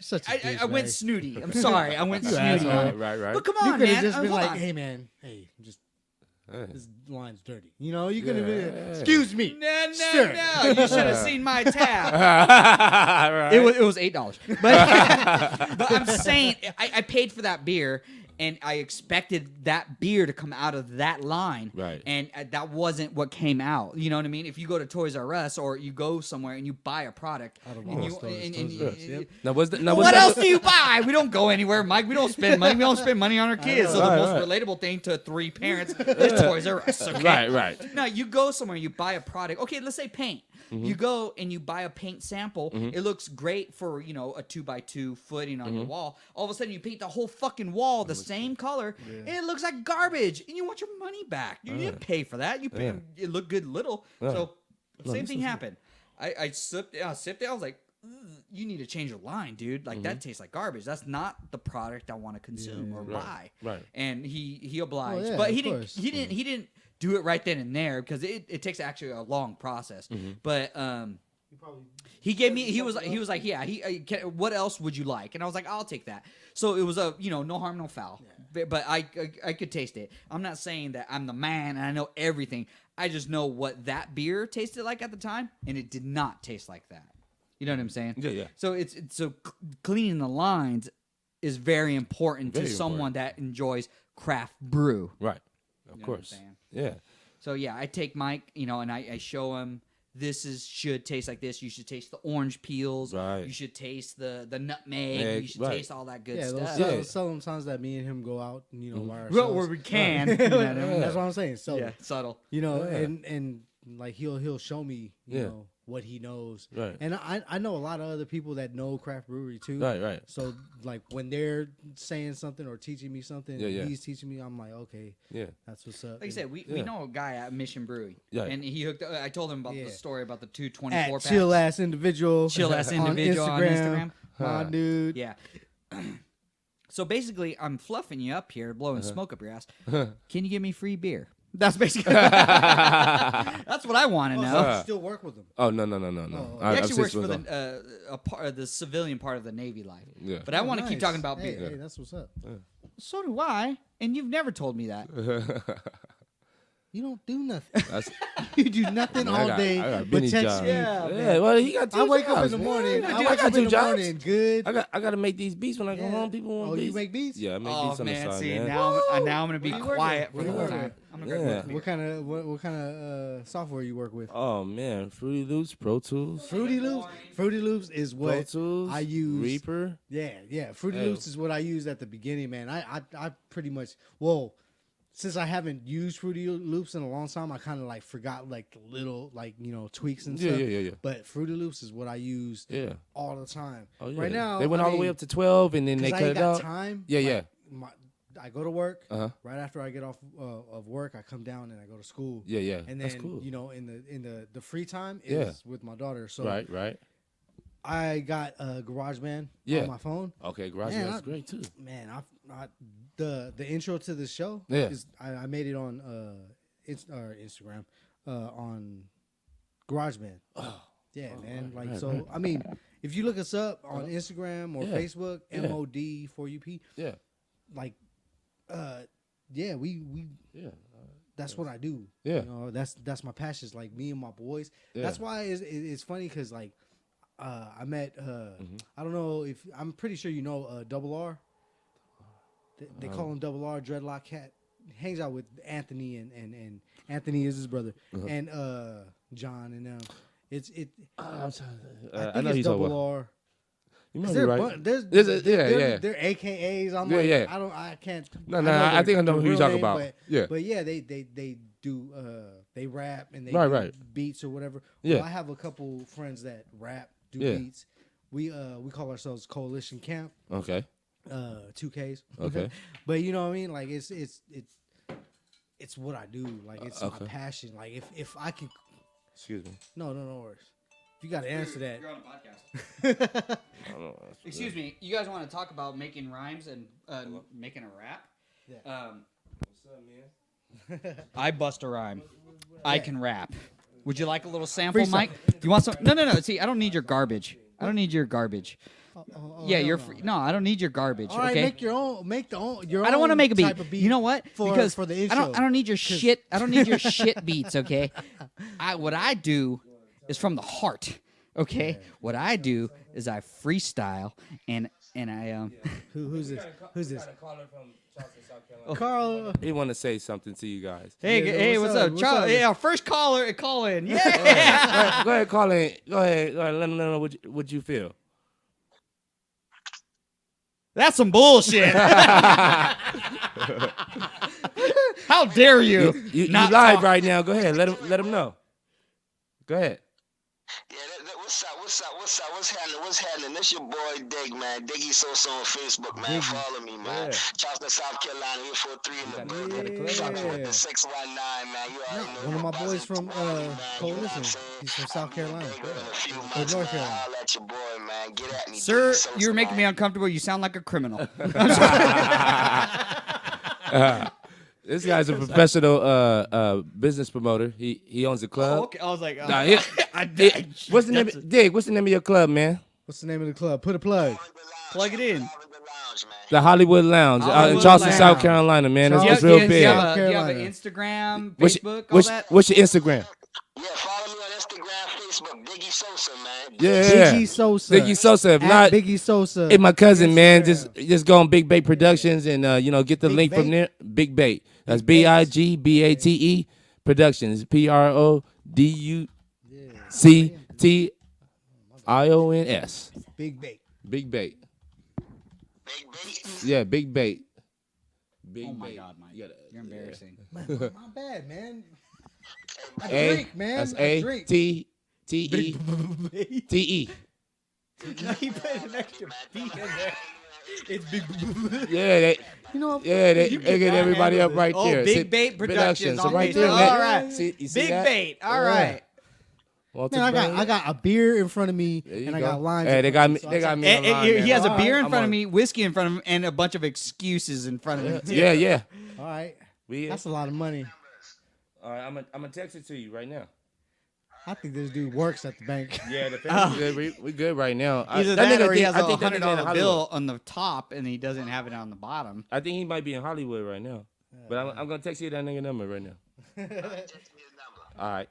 Speaker 2: Such a
Speaker 1: I went
Speaker 2: douchebag.
Speaker 1: snooty. I'm sorry, I went
Speaker 2: You
Speaker 1: snooty.
Speaker 2: asshole.
Speaker 3: Right.
Speaker 1: But come
Speaker 2: You
Speaker 1: on,
Speaker 2: could
Speaker 1: man.
Speaker 2: have just been
Speaker 1: Hold
Speaker 2: like,
Speaker 1: on.
Speaker 2: "Hey, man, hey, just
Speaker 3: Hey.
Speaker 2: this line's dirty." You know, you could have been,
Speaker 3: Yeah.
Speaker 2: "Excuse me."
Speaker 1: No,
Speaker 2: Sir.
Speaker 1: no. You should have seen my tab.
Speaker 3: Right.
Speaker 1: It was $8, but I'm saying I paid for that beer, and I expected that beer to come out of that line,
Speaker 3: Right.
Speaker 1: And that wasn't what came out. You know what I mean? If you go to Toys R Us or you go somewhere and you buy a product,
Speaker 2: Out of
Speaker 1: and
Speaker 2: all
Speaker 1: you,
Speaker 2: stores,
Speaker 1: and
Speaker 2: Toys R Us, yep.
Speaker 3: Now was the, now was
Speaker 1: what
Speaker 3: that
Speaker 1: else do you buy? We don't go anywhere, Mike. We don't spend money. We don't spend money on our kids. So the
Speaker 3: Right,
Speaker 1: most
Speaker 3: right.
Speaker 1: relatable thing to 3 parents is Toys R Us. Okay?
Speaker 3: Right.
Speaker 1: No, you go somewhere, you buy a product. Okay, let's say paint. You go and you buy a paint sample. It looks great for, you know, a 2x2 footing on your wall. All of a sudden, you paint the whole fucking wall the same color, and it looks like garbage. And you want your money back. You didn't pay for that. You paid. It looked good little. So same thing happened. I sipped it. I was like, you need to change your line, dude. Like that tastes like garbage. That's not the product I want to consume or buy.
Speaker 3: Right.
Speaker 1: And he obliged,
Speaker 2: Oh, yeah,
Speaker 1: but
Speaker 2: of
Speaker 1: he didn't.
Speaker 2: course.
Speaker 1: He didn't do it right then and there because it takes actually a long process. But he gave me. He was like, yeah. What else would you like? And I was like, I'll take that. So it was no harm, no foul. Yeah. But I could taste it. I'm not saying that I'm the man and I know everything. I just know what that beer tasted like at the time, and it did not taste like that. You know what I'm saying?
Speaker 3: Yeah.
Speaker 1: So so cleaning the lines is very important to someone that enjoys craft brew.
Speaker 3: Right. Of course. Yeah.
Speaker 1: So yeah, I take Mike, and I show him. Should taste like this. You should taste the orange peels.
Speaker 3: Right.
Speaker 1: You should taste the nutmeg. You should taste all that good stuff.
Speaker 2: Those sometimes that me and him go out, by ourselves.
Speaker 1: Well, where we can.
Speaker 2: That's what I'm saying. So
Speaker 1: yeah, subtle.
Speaker 2: And like he'll show me, what he knows.
Speaker 3: Right.
Speaker 2: And I know a lot of other people that know craft brewery too.
Speaker 3: Right.
Speaker 2: So like when they're saying something or teaching me something, he's teaching me, I'm like, okay, that's what's up.
Speaker 1: Like I said, we know a guy at Mission Brewery, and he hooked. I told him about the story about the 224 packs.
Speaker 2: Chill ass individual
Speaker 1: on Instagram.
Speaker 2: My dude.
Speaker 1: Yeah. So basically, I'm fluffing you up here, blowing smoke up your ass. Can you give me free beer? That's basically that's what I want to know.
Speaker 2: So you still work with him?
Speaker 3: Oh no.
Speaker 1: He actually works for the civilian part of the Navy life.
Speaker 3: Yeah.
Speaker 1: But I want to keep talking about beer.
Speaker 2: Hey, that's what's up.
Speaker 1: So do I, and you've never told me that.
Speaker 2: You don't do nothing.
Speaker 3: That's,
Speaker 2: you do nothing all day
Speaker 3: I got
Speaker 2: but
Speaker 3: many
Speaker 2: text
Speaker 3: jobs.
Speaker 2: me.
Speaker 1: Yeah,
Speaker 3: well, he got two
Speaker 2: I wake
Speaker 3: jobs,
Speaker 2: up in the morning.
Speaker 3: man.
Speaker 2: I wake up in the morning. Good.
Speaker 3: I got to make these beats when I go home. People want beats.
Speaker 2: You make beats?
Speaker 3: Yeah, I make beats on the side,
Speaker 1: see,
Speaker 3: man.
Speaker 1: now I'm gonna be quiet for
Speaker 2: What
Speaker 1: the
Speaker 2: do you
Speaker 1: whole
Speaker 2: work
Speaker 1: time.
Speaker 2: with?
Speaker 1: I'm gonna
Speaker 2: What kind of software you work with?
Speaker 3: Oh man, Fruity Loops, Pro Tools,
Speaker 2: Fruity Loops is
Speaker 3: Pro
Speaker 2: what
Speaker 3: Tools,
Speaker 2: I use.
Speaker 3: Reaper.
Speaker 2: Yeah. Fruity Loops is what I used at the beginning, man. I pretty much since I haven't used Fruity Loops in a long time, I kind of like forgot like the little tweaks and stuff.
Speaker 3: Yeah.
Speaker 2: But Fruity Loops is what I used all the time.
Speaker 3: Oh, yeah.
Speaker 2: Right now,
Speaker 3: they went all the way up to 12, and then they cut
Speaker 2: I ain't
Speaker 3: it
Speaker 2: got
Speaker 3: out.
Speaker 2: time.
Speaker 3: Yeah.
Speaker 2: I go to work.
Speaker 3: Uh-huh.
Speaker 2: Right after I get off of work, I come down and I go to school.
Speaker 3: Yeah.
Speaker 2: And then
Speaker 3: That's cool.
Speaker 2: in the free time is with my daughter. So
Speaker 3: Right.
Speaker 2: I got GarageBand on my phone.
Speaker 3: Okay, GarageBand's great too.
Speaker 2: Man, the intro to the show is I made it on Instagram on GarageBand.
Speaker 3: Oh.
Speaker 2: Yeah, man. Right. I mean, if you look us up on Instagram or Facebook, MOD4UP.
Speaker 3: Yeah.
Speaker 2: Like, we that's what I do.
Speaker 3: Yeah.
Speaker 2: That's my passion. It's like me and my boys.
Speaker 3: Yeah.
Speaker 2: That's why it's funny because like I met I don't know if I'm pretty sure Double R. They call him Double R, Dreadlock Cat. Hangs out with Anthony and Anthony is his brother and John and them. I know
Speaker 3: he's
Speaker 2: Double R.
Speaker 3: You might be right. They're
Speaker 2: AKAs. I'm I can't.
Speaker 3: No, I think I know who you're talking about.
Speaker 2: But yeah, they do they rap and they
Speaker 3: do
Speaker 2: beats or whatever.
Speaker 3: Yeah.
Speaker 2: Well, I have a couple friends that rap, do beats. We call ourselves Coalition Camp.
Speaker 3: Okay.
Speaker 2: 2Ks.
Speaker 3: Okay.
Speaker 2: But you know what I mean? Like it's what I do. Like it's my passion. Like if I can.
Speaker 3: Excuse me.
Speaker 2: No worries. You got to answer that.
Speaker 1: You're on a podcast. Excuse me. You guys want to talk about making rhymes and making a rap?
Speaker 2: Yeah.
Speaker 3: What's up, man?
Speaker 1: I bust a rhyme. I can rap. Would you like a little sample, Mike? You want some? No. See, I don't need your garbage. Yeah, you're free. No, I don't need your garbage.
Speaker 2: All right,
Speaker 1: okay.
Speaker 2: Make your own. Make your own.
Speaker 1: I don't want to make a
Speaker 2: type
Speaker 1: beat.
Speaker 2: of beat.
Speaker 1: You know what?
Speaker 2: Because for the intro.
Speaker 1: I don't need your shit. I don't need your shit beats. Okay. What I do is from the heart. Okay. Yeah. What I do is I freestyle and I
Speaker 2: Who's this?
Speaker 3: Oh.
Speaker 2: Carl.
Speaker 3: He want to say something to you guys.
Speaker 1: Hey, what's up? Charlie? Hey, our first caller, call in.
Speaker 3: Yeah. Go ahead, call in. Go ahead. Let them know what you feel.
Speaker 1: That's some bullshit. How dare you?
Speaker 3: You live right now. Go ahead. Let them know. Go ahead.
Speaker 4: Yeah, what's happening? This your boy Dig, man. Diggy Sosa on Facebook, man. Follow me, man. Charleston, South Carolina, 843 in the building. Fucking with the 619, man. You already know.
Speaker 2: One of my boys from Coalition. He's from South Carolina. Or North Carolina.
Speaker 4: I'll let your boy, man. Get at me.
Speaker 1: Sir, you're making me uncomfortable. You sound like a criminal.
Speaker 3: This guy's a professional business promoter. He owns a club.
Speaker 1: Oh, okay. I was like,
Speaker 3: Nah, what's the name? Dig, what's the name of your club, man?
Speaker 2: What's the name of the club? Put a plug.
Speaker 1: Plug it in.
Speaker 3: The Hollywood Lounge out in
Speaker 1: Hollywood
Speaker 3: Charleston,
Speaker 1: Lounge.
Speaker 3: South Carolina, man.
Speaker 2: Do you
Speaker 3: It's
Speaker 2: have-
Speaker 3: real
Speaker 2: do you
Speaker 3: big.
Speaker 2: have
Speaker 1: Do you have an
Speaker 2: Carolina.
Speaker 1: Instagram,
Speaker 3: What's,
Speaker 1: Facebook, all that?
Speaker 3: what's your Instagram?
Speaker 4: Yeah, follow me on Instagram, Facebook, Biggie Sosa, man.
Speaker 3: Yeah,
Speaker 2: Biggie Sosa.
Speaker 3: Biggie Sosa. If
Speaker 2: At
Speaker 3: not,
Speaker 2: Biggie Sosa.
Speaker 3: hey, my cousin, man,
Speaker 2: Instagram.
Speaker 3: just go on Big Bait Productions and get the
Speaker 2: Big
Speaker 3: link from
Speaker 2: Bait?
Speaker 3: there. Big Bait. That's
Speaker 2: Big Bait.
Speaker 3: BIGBATE Productions. PRODUCTIONS.
Speaker 2: Big Bait.
Speaker 3: Big Bait.
Speaker 4: Big Bait.
Speaker 3: Yeah, Big Bait. Big
Speaker 1: Oh my
Speaker 3: Bait.
Speaker 1: God, Mike.
Speaker 3: You gotta-
Speaker 1: You're embarrassing.
Speaker 2: My bad, man. I
Speaker 3: A,
Speaker 2: drink, man.
Speaker 3: that's
Speaker 2: I
Speaker 3: A
Speaker 2: drink.
Speaker 3: T T E T E.
Speaker 1: He put an extra B in there. It's big.
Speaker 3: Yeah, they
Speaker 2: You know,
Speaker 3: they
Speaker 1: You
Speaker 3: get
Speaker 1: cannot
Speaker 3: everybody
Speaker 1: handle
Speaker 3: up right
Speaker 1: this.
Speaker 3: there.
Speaker 1: Oh, Big
Speaker 3: See,
Speaker 1: Bait Productions on
Speaker 3: right
Speaker 1: Facebook.
Speaker 3: there, man.
Speaker 1: All right.
Speaker 3: See, you see
Speaker 1: Big
Speaker 3: that?
Speaker 1: Bait. All
Speaker 2: Yeah.
Speaker 1: right.
Speaker 3: Walter
Speaker 2: man,
Speaker 3: Brown.
Speaker 2: I got a beer in front of me,
Speaker 3: There you
Speaker 2: and I
Speaker 3: go.
Speaker 2: got lines.
Speaker 3: Hey,
Speaker 2: in
Speaker 3: they
Speaker 2: front
Speaker 3: got
Speaker 2: of
Speaker 3: me. They got me.
Speaker 1: And,
Speaker 3: on line,
Speaker 1: he
Speaker 3: man.
Speaker 1: has a
Speaker 3: All
Speaker 1: beer
Speaker 3: right,
Speaker 1: in
Speaker 3: I'm
Speaker 1: front of
Speaker 3: on-
Speaker 1: me, whiskey in front of him, and a bunch of excuses in front of him. too.
Speaker 3: Yeah, yeah.
Speaker 2: All right,
Speaker 3: We.
Speaker 2: that's a lot of money.
Speaker 3: All right, I'm gonna text it to you right now.
Speaker 2: I think this dude works at the bank.
Speaker 3: Yeah, the family's good. We good right now.
Speaker 1: Either
Speaker 3: that
Speaker 1: that,
Speaker 3: nigga
Speaker 1: or he
Speaker 3: think-
Speaker 1: has
Speaker 3: I
Speaker 1: a
Speaker 3: think that nigga in
Speaker 1: $100
Speaker 3: Hollywood.
Speaker 1: bill on the top, and he doesn't have it on the bottom.
Speaker 3: I think he might be in Hollywood right now. But I'm gonna text you that nigga number right now. All right.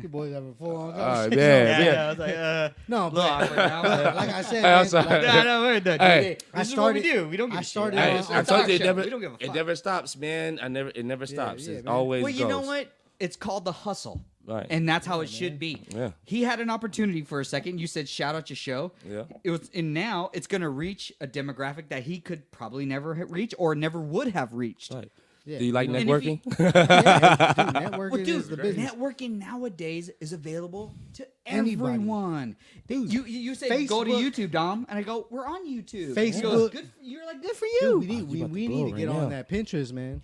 Speaker 2: You boys having full on
Speaker 3: All right,
Speaker 2: conversation.
Speaker 3: man.
Speaker 1: I was like,
Speaker 2: No,
Speaker 1: little
Speaker 2: but
Speaker 1: awkward now. but-
Speaker 2: like I said,
Speaker 3: Hey, I'm
Speaker 2: man,
Speaker 3: sorry.
Speaker 2: like,
Speaker 1: No, no, we're done.
Speaker 3: Hey.
Speaker 1: This is
Speaker 2: I
Speaker 1: what we
Speaker 2: started-
Speaker 1: do. We don't give
Speaker 2: I
Speaker 1: a shit.
Speaker 2: started
Speaker 3: Hey,
Speaker 2: on-
Speaker 3: I
Speaker 1: It's
Speaker 3: told
Speaker 1: our
Speaker 3: you
Speaker 1: show.
Speaker 3: it never.
Speaker 1: We don't give a fuck.
Speaker 3: It never stops, man. It never stops.
Speaker 2: yeah,
Speaker 3: It
Speaker 2: man.
Speaker 3: always
Speaker 1: Well,
Speaker 3: goes.
Speaker 1: you know what? It's called the hustle.
Speaker 3: Right.
Speaker 1: And that's how it should be.
Speaker 3: Yeah.
Speaker 1: He had an opportunity for a second. You said shout out your show.
Speaker 3: Yeah.
Speaker 1: It was, and now it's going to reach a demographic that he could probably never reach or never would have reached.
Speaker 3: Right.
Speaker 2: Yeah.
Speaker 3: Do you like
Speaker 1: And if
Speaker 3: networking?
Speaker 2: yeah, dude, networking
Speaker 1: Well, dude,
Speaker 2: is the business.
Speaker 1: networking nowadays is available to
Speaker 2: Anybody.
Speaker 1: everyone.
Speaker 2: Dude,
Speaker 1: You say go to
Speaker 2: Facebook-
Speaker 1: YouTube, Dom, and I go, we're on YouTube.
Speaker 2: Facebook-
Speaker 1: He goes, good. You're like, good for
Speaker 2: Dude,
Speaker 1: you.
Speaker 2: we need,
Speaker 3: you
Speaker 2: we,
Speaker 3: about to
Speaker 2: we
Speaker 3: blow
Speaker 2: need to
Speaker 3: right
Speaker 2: get
Speaker 3: now.
Speaker 2: on that Pinterest, man.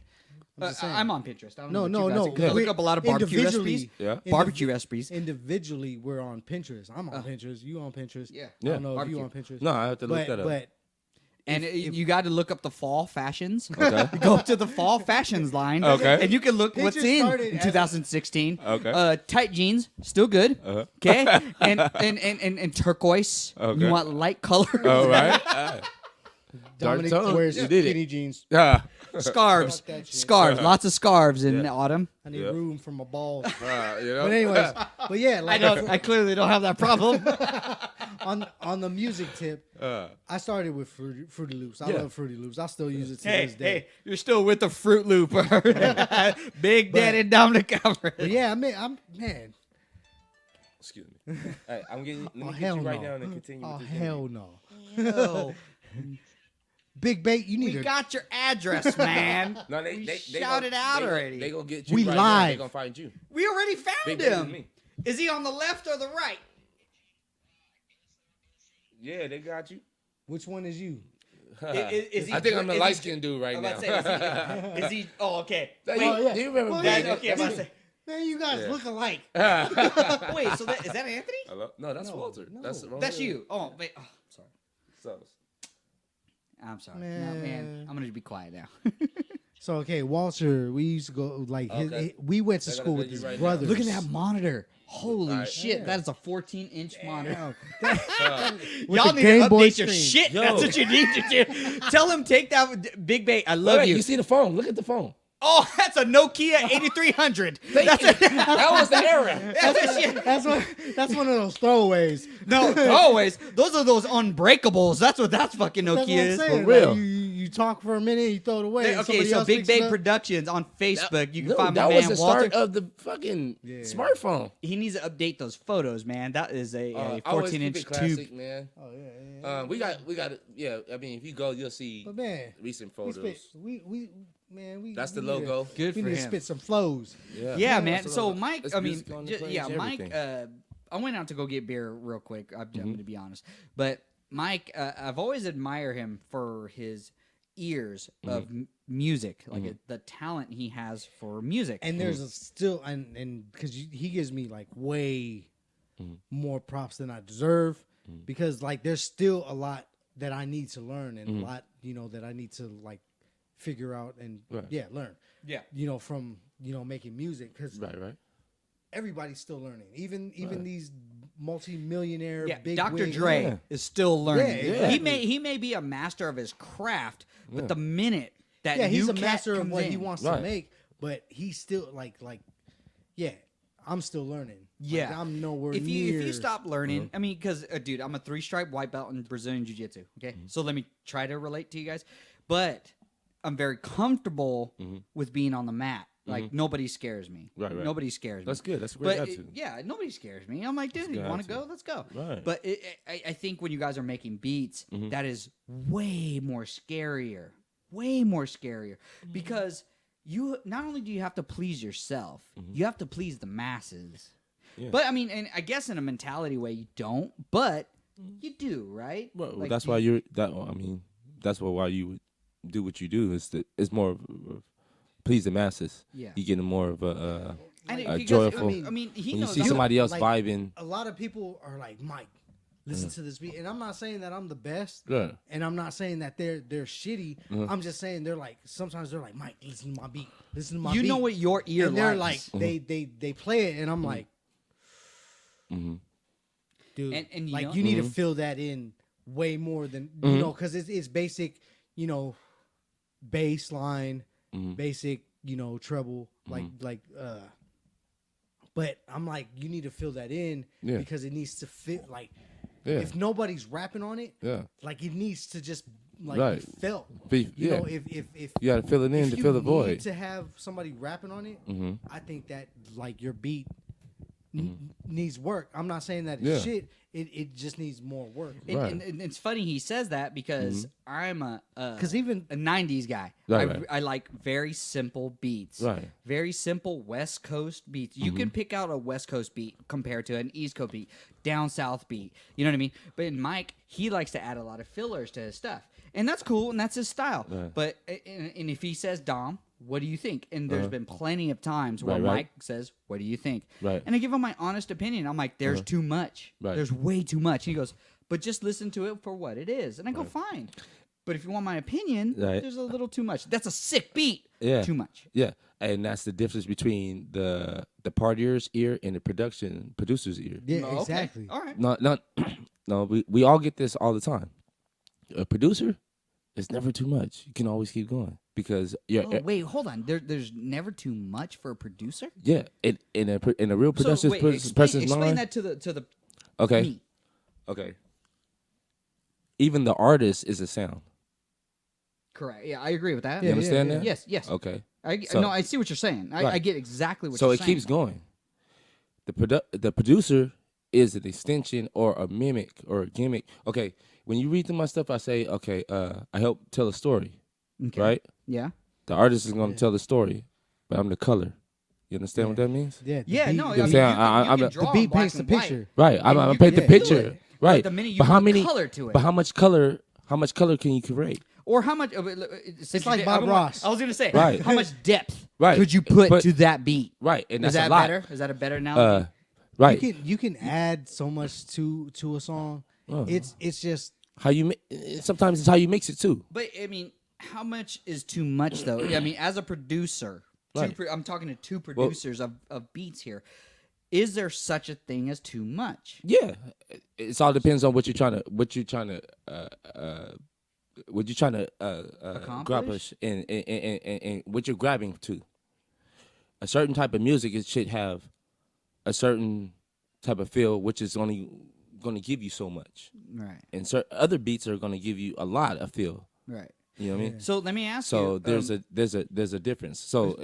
Speaker 2: I'm just saying.
Speaker 1: I'm on Pinterest. I don't
Speaker 2: No,
Speaker 1: know
Speaker 2: no,
Speaker 1: what you guys
Speaker 2: no.
Speaker 1: I look up a lot of barbecue
Speaker 2: Individually-
Speaker 1: recipes.
Speaker 3: Yeah.
Speaker 1: Barbecue recipes.
Speaker 2: Individually, we're on Pinterest. I'm on Pinterest. You on Pinterest?
Speaker 1: Yeah.
Speaker 2: I
Speaker 3: Yeah.
Speaker 2: don't know if
Speaker 1: Barbecue.
Speaker 2: you on Pinterest.
Speaker 3: No, I have to look that up.
Speaker 2: But
Speaker 1: And you got to look up the fall fashions.
Speaker 3: Okay.
Speaker 1: You go up to the fall fashions line.
Speaker 3: Okay.
Speaker 1: And you can look what's
Speaker 2: Pinterest
Speaker 1: in
Speaker 2: started as-
Speaker 1: 2016.
Speaker 3: Okay.
Speaker 1: Tight jeans, still good.
Speaker 3: Uh-huh.
Speaker 1: Okay. And turquoise.
Speaker 3: Okay.
Speaker 1: You want light colors.
Speaker 3: All right. Dark
Speaker 2: Dominic
Speaker 3: tone.
Speaker 2: wears
Speaker 3: You did it.
Speaker 2: skinny jeans.
Speaker 3: Yeah.
Speaker 1: Scarves.
Speaker 2: Fuck that shit.
Speaker 1: Scarves. Lots of scarves in
Speaker 3: Yeah.
Speaker 1: autumn.
Speaker 2: I need
Speaker 3: Yeah.
Speaker 2: room for my balls.
Speaker 3: You know?
Speaker 2: But anyways, but yeah, like
Speaker 1: I clearly don't have that problem.
Speaker 2: on the music tip, I started with Fruity Loops. I
Speaker 3: Yeah.
Speaker 2: love Fruity Loops. I still use it to this day.
Speaker 1: you're still with the Fruit Loop. Big Daddy Dominic Alvarez.
Speaker 2: But yeah, I'm man.
Speaker 3: Excuse me. Hey, I'm getting. Let me
Speaker 2: Oh
Speaker 3: get
Speaker 2: hell
Speaker 3: you right
Speaker 2: no.
Speaker 3: now and continue.
Speaker 2: Oh
Speaker 3: with this
Speaker 2: hell no.
Speaker 1: No.
Speaker 2: Big Bait, you need
Speaker 1: We
Speaker 2: to.
Speaker 1: got your address, man.
Speaker 3: No, they
Speaker 1: We
Speaker 3: they
Speaker 1: shouted
Speaker 3: gonna,
Speaker 1: out
Speaker 3: they
Speaker 1: already.
Speaker 3: They gonna get you.
Speaker 2: We
Speaker 3: right now.
Speaker 2: live.
Speaker 3: They gonna find you.
Speaker 1: We already found
Speaker 3: Big Bait is
Speaker 1: him.
Speaker 3: me.
Speaker 1: Is he on the left or the right?
Speaker 3: Yeah, they got you.
Speaker 2: Which one is you?
Speaker 1: Is he
Speaker 3: I think I'm the
Speaker 1: is he-
Speaker 3: light skinned dude right
Speaker 1: I'm
Speaker 3: now.
Speaker 1: about to say, is he? Oh, okay.
Speaker 3: Wait,
Speaker 2: Oh, yeah.
Speaker 3: Do you remember?
Speaker 2: Well,
Speaker 3: Big
Speaker 1: That-
Speaker 3: Bait?
Speaker 1: okay, I'm about to say.
Speaker 2: Man, you guys
Speaker 3: Yeah.
Speaker 2: look alike.
Speaker 1: Wait, so is that Anthony?
Speaker 3: Hello? No, that's
Speaker 2: No,
Speaker 3: Walter.
Speaker 2: no.
Speaker 3: That's the wrong
Speaker 1: That's
Speaker 3: dude.
Speaker 1: you. Oh, wait. Oh, sorry.
Speaker 3: So,
Speaker 1: I'm sorry. No, man.
Speaker 2: Man.
Speaker 1: I'm gonna be quiet now.
Speaker 2: So okay, Walter, we used to go like
Speaker 3: Okay.
Speaker 2: we went to
Speaker 3: I gotta
Speaker 2: school
Speaker 3: tell
Speaker 2: with
Speaker 3: you
Speaker 2: his
Speaker 3: right now.
Speaker 2: brothers.
Speaker 1: Look at that monitor. Holy
Speaker 3: Alright.
Speaker 1: shit,
Speaker 2: Yeah.
Speaker 1: that is a 14-inch monitor.
Speaker 2: With
Speaker 1: Y'all
Speaker 2: the
Speaker 1: need
Speaker 2: Game
Speaker 1: to
Speaker 2: Boy
Speaker 1: update your
Speaker 2: screen.
Speaker 1: shit.
Speaker 3: Yo.
Speaker 1: That's what you need to do. Tell him take that Big Bait. I love
Speaker 3: wait,
Speaker 1: you.
Speaker 3: you see the phone? Look at the phone.
Speaker 1: Oh, that's a Nokia 8300.
Speaker 3: Thank you. That was the era.
Speaker 1: That's a shit.
Speaker 2: That's one of those throwaways.
Speaker 1: No, always. Those are those unbreakables. That's what that's fucking
Speaker 2: That's
Speaker 1: Nokia
Speaker 2: what I'm
Speaker 1: is.
Speaker 2: saying.
Speaker 3: For real.
Speaker 2: Like, you talk for a minute, you throw it away. and
Speaker 1: Okay,
Speaker 2: somebody
Speaker 1: so
Speaker 2: else
Speaker 1: Big
Speaker 2: picks it
Speaker 1: Bait
Speaker 2: up.
Speaker 1: Productions on Facebook. You can
Speaker 3: No,
Speaker 1: find my
Speaker 3: that
Speaker 1: man
Speaker 3: was the
Speaker 1: Walter.
Speaker 3: start of the fucking
Speaker 2: Yeah.
Speaker 3: smartphone.
Speaker 1: He needs to update those photos, man. That is a
Speaker 3: I always keep
Speaker 1: 14-inch
Speaker 3: it classic,
Speaker 1: tube.
Speaker 3: man.
Speaker 2: Oh yeah.
Speaker 3: We got. Yeah, I mean, if you go, you'll see
Speaker 2: But man,
Speaker 3: recent
Speaker 2: we
Speaker 3: photos.
Speaker 2: spit, we
Speaker 3: That's the
Speaker 2: we need to-
Speaker 3: logo.
Speaker 1: Good
Speaker 2: We
Speaker 1: for
Speaker 2: need to
Speaker 1: him.
Speaker 2: spit some flows.
Speaker 1: Yeah,
Speaker 3: that's
Speaker 1: man.
Speaker 3: the
Speaker 1: So
Speaker 3: logo.
Speaker 1: Mike,
Speaker 3: It's
Speaker 1: I mean,
Speaker 3: music on the plane,
Speaker 1: yeah,
Speaker 3: it's
Speaker 1: Mike.
Speaker 3: everything.
Speaker 1: I went out to go get beer real quick. I'm
Speaker 3: Mm-hmm.
Speaker 1: going to be honest, but Mike, I've always admired him for his ears
Speaker 3: Mm-hmm.
Speaker 1: of music, like the talent he has for music.
Speaker 2: And there's a still and because he gives me like way more props than I deserve because like there's still a lot that I need to learn and a lot that I need to like figure out and
Speaker 3: Right.
Speaker 2: learn.
Speaker 1: Yeah.
Speaker 2: From making music, because
Speaker 3: Right.
Speaker 2: everybody's still learning. Even these multi-millionaire
Speaker 1: Yeah,
Speaker 2: big
Speaker 1: Dr.
Speaker 2: wig-
Speaker 1: Dre
Speaker 3: Yeah.
Speaker 1: is still learning.
Speaker 2: Yeah, exactly.
Speaker 1: He may be a master of his craft, but the minute that
Speaker 2: Yeah, he's
Speaker 1: new
Speaker 2: a
Speaker 1: cat
Speaker 2: master of
Speaker 1: comes
Speaker 2: what
Speaker 1: in,
Speaker 2: he wants
Speaker 3: Right.
Speaker 2: to make, but he's still I'm still learning.
Speaker 1: Yeah.
Speaker 2: Like, I'm nowhere
Speaker 1: if
Speaker 2: near.
Speaker 1: you stop learning, I mean, because dude, I'm a 3-stripe white belt in Brazilian Jiu-Jitsu. Okay, so let me try to relate to you guys, but I'm very comfortable with being on the mat. Like nobody scares me.
Speaker 3: Right.
Speaker 1: Nobody scares me.
Speaker 3: That's good. That's a great
Speaker 1: But
Speaker 3: attitude.
Speaker 1: yeah, nobody scares me. I'm like, dude, you
Speaker 3: good
Speaker 1: want to
Speaker 3: attitude.
Speaker 1: go? Let's go.
Speaker 3: Right.
Speaker 1: But I think when you guys are making beats, that is way more scarier. Way more scarier because you not only do you have to please yourself, you have to please the masses.
Speaker 3: Yeah.
Speaker 1: But I mean, and I guess in a mentality way you don't, but you do, right?
Speaker 3: Well,
Speaker 1: Like,
Speaker 3: that's why you're that. I mean, that's why you would do what you do. It's more of, please the masses.
Speaker 1: Yeah.
Speaker 3: You get more of a
Speaker 1: And
Speaker 3: a
Speaker 1: because,
Speaker 3: joyful.
Speaker 1: I mean, he
Speaker 3: when you
Speaker 1: knows
Speaker 3: see
Speaker 1: I'm-
Speaker 3: somebody else
Speaker 2: like-
Speaker 3: vibing.
Speaker 2: A lot of people are like, Mike, listen to this beat, and I'm not saying that I'm the best,
Speaker 3: Yeah.
Speaker 2: and I'm not saying that they're shitty. I'm just saying they're like, sometimes they're like, Mike, listen to my beat, listen to my
Speaker 1: you
Speaker 2: beat.
Speaker 1: know what your ear
Speaker 2: and they're like,
Speaker 1: likes.
Speaker 2: they play it, and I'm like, dude,
Speaker 1: And you
Speaker 2: like
Speaker 1: know-
Speaker 2: you need to fill that in way more than because it's basic, bass line, basic, treble, but I'm like, you need to fill that in
Speaker 3: Yeah.
Speaker 2: because it needs to fit. Like,
Speaker 3: Yeah.
Speaker 2: if nobody's rapping on it,
Speaker 3: Yeah.
Speaker 2: like it needs to just like
Speaker 3: Right.
Speaker 2: be felt.
Speaker 3: Be-
Speaker 2: You
Speaker 3: yeah.
Speaker 2: know, if
Speaker 3: You got to fill it in
Speaker 2: if
Speaker 3: to
Speaker 2: you
Speaker 3: fill the
Speaker 2: need
Speaker 3: void.
Speaker 2: to have somebody rapping on it, I think that like your beat needs work. I'm not saying that it's
Speaker 3: Yeah.
Speaker 2: shit. It just needs more work.
Speaker 1: And,
Speaker 3: Right.
Speaker 1: and it's funny he says that because I'm a 90s guy.
Speaker 3: Right.
Speaker 1: I like very simple beats.
Speaker 3: Right.
Speaker 1: Very simple West Coast beats. You can pick out a West Coast beat compared to an East Coast beat, down South beat. You know what I mean? But in Mike, he likes to add a lot of fillers to his stuff. And that's cool and that's his style.
Speaker 3: Right.
Speaker 1: But and if he says, Dom, what do you think? And there's been plenty of times where
Speaker 3: Right.
Speaker 1: Mike says, what do you think?
Speaker 3: Right.
Speaker 1: And I give him my honest opinion. I'm like, there's too much.
Speaker 3: Right.
Speaker 1: There's way too much. And he goes, but just listen to it for what it is. And I go, fine. But if you want my opinion,
Speaker 3: Right.
Speaker 1: there's a little too much. That's a sick beat.
Speaker 3: Yeah.
Speaker 1: Too much.
Speaker 3: Yeah, and that's the difference between the partier's ear and the producer's ear.
Speaker 2: Yeah,
Speaker 1: Oh, okay.
Speaker 2: exactly.
Speaker 1: All right.
Speaker 3: Not no. We all get this all the time. A producer, it's never too much. You can always keep going because
Speaker 1: Oh, wait, hold on. There's never too much for a producer?
Speaker 3: yeah. In a real producer's
Speaker 1: wait,
Speaker 3: person's
Speaker 1: explain
Speaker 3: mind.
Speaker 1: that to the
Speaker 3: Okay.
Speaker 1: me.
Speaker 3: Okay. Even the artist is a sound.
Speaker 1: Correct. Yeah, I agree with that.
Speaker 3: You understand
Speaker 2: yeah.
Speaker 3: that?
Speaker 1: Yes.
Speaker 3: Okay.
Speaker 1: No, I see what you're saying. I
Speaker 3: Right.
Speaker 1: get exactly what
Speaker 3: So
Speaker 1: you're
Speaker 3: it
Speaker 1: saying.
Speaker 3: keeps going. The producer is an extension or a mimic or a gimmick. Okay, when you read through my stuff, I say, okay, I help tell a story,
Speaker 1: Okay.
Speaker 3: right?
Speaker 1: Yeah.
Speaker 3: The artist is going to tell the story, but I'm the color. You understand what that means?
Speaker 2: Yeah, the
Speaker 1: Yeah,
Speaker 2: beat-
Speaker 1: no, I
Speaker 2: the
Speaker 1: mean,
Speaker 3: saying?
Speaker 1: you can
Speaker 3: I'm a-
Speaker 1: draw
Speaker 2: beat
Speaker 1: in black
Speaker 2: paints the
Speaker 1: and white.
Speaker 2: picture.
Speaker 3: Right. I'm
Speaker 1: And
Speaker 3: I
Speaker 1: you
Speaker 3: paint the
Speaker 1: can do
Speaker 3: picture.
Speaker 1: it.
Speaker 3: Right.
Speaker 1: But the minute you
Speaker 3: but how
Speaker 1: put
Speaker 3: many
Speaker 1: color to it.
Speaker 3: But how much color? How much color can you create?
Speaker 1: Or how much? It's
Speaker 2: like Bob Ross.
Speaker 1: I was gonna say,
Speaker 3: Right.
Speaker 1: how much depth
Speaker 3: Right.
Speaker 1: could you put
Speaker 3: But-
Speaker 1: to that beat?
Speaker 3: Right, and
Speaker 1: Is
Speaker 3: that's
Speaker 1: that
Speaker 3: a lot.
Speaker 1: better? Is that a better analogy?
Speaker 3: Right.
Speaker 2: You can add so much to a song. It's just
Speaker 3: How you sometimes it's how you mix it too.
Speaker 1: But I mean, how much is too much though? I mean, as a producer,
Speaker 3: Right.
Speaker 1: I'm talking to two producers of beats here. Is there such a thing as too much?
Speaker 3: Yeah, it all depends on what you're trying to accomplish and what you're grabbing to. A certain type of music, it should have a certain type of feel, which is only going to give you so much,
Speaker 1: Right.
Speaker 3: and other beats are going to give you a lot of feel.
Speaker 1: Right.
Speaker 3: You know what I mean?
Speaker 1: So let me ask
Speaker 3: So
Speaker 1: you.
Speaker 3: there's a difference. So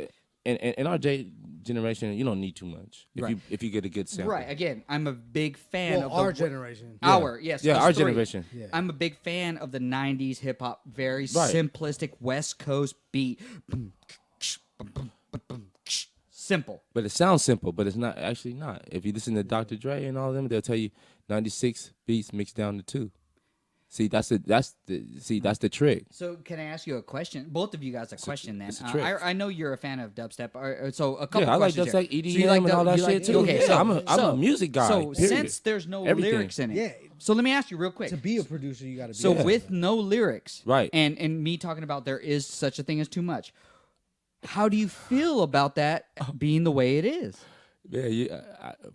Speaker 3: in our generation, you don't need too much
Speaker 1: Right.
Speaker 3: if you get a good sample.
Speaker 1: right. Again, I'm a big fan of
Speaker 2: our
Speaker 1: the
Speaker 2: generation.
Speaker 1: Our yes.
Speaker 3: Yeah,
Speaker 1: us
Speaker 3: our
Speaker 1: three.
Speaker 3: generation.
Speaker 2: Yeah.
Speaker 1: I'm a big fan of the '90s hip hop, very
Speaker 3: Right.
Speaker 1: simplistic West Coast beat. Simple.
Speaker 3: But it sounds simple, but it's not actually not. If you listen to Dr. Dre and all of them, they'll tell you 96 beats mixed down to 2. See, that's the trick.
Speaker 1: So can I ask you a question? Both of you guys a question then.
Speaker 3: it's a trick.
Speaker 1: I know you're a fan of dubstep. So a couple
Speaker 3: Yeah, I like
Speaker 1: questions
Speaker 3: dubstep,
Speaker 1: here.
Speaker 3: EDM,
Speaker 1: So you like
Speaker 3: and all that
Speaker 1: you like-
Speaker 3: shit too.
Speaker 1: Okay,
Speaker 3: Yeah,
Speaker 1: so,
Speaker 3: I'm a music guy,
Speaker 1: So
Speaker 3: period.
Speaker 1: since there's no
Speaker 3: Everything.
Speaker 1: lyrics in it,
Speaker 2: Yeah.
Speaker 1: so let me ask you real quick.
Speaker 2: To be a producer, you got to be.
Speaker 1: So with no lyrics,
Speaker 3: Right.
Speaker 1: and me talking about there is such a thing as too much. How do you feel about that being the way it is?
Speaker 3: Yeah,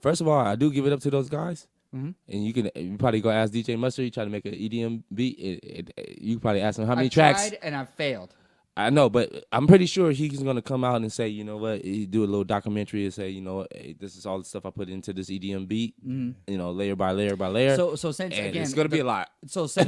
Speaker 3: first of all, I do give it up to those guys.
Speaker 1: Mhm.
Speaker 3: And you probably go ask DJ Mustard. He tried to make an EDM beat. You probably ask him how many
Speaker 1: I've
Speaker 3: tracks.
Speaker 1: tried and I've failed.
Speaker 3: I know, but I'm pretty sure he's gonna come out and say, you know what, he do a little documentary and say, you know what, hey, this is all the stuff I put into this EDM beat. You know, layer by layer by layer.
Speaker 1: So since
Speaker 3: and
Speaker 1: again,
Speaker 3: it's gonna be a lot.
Speaker 1: So since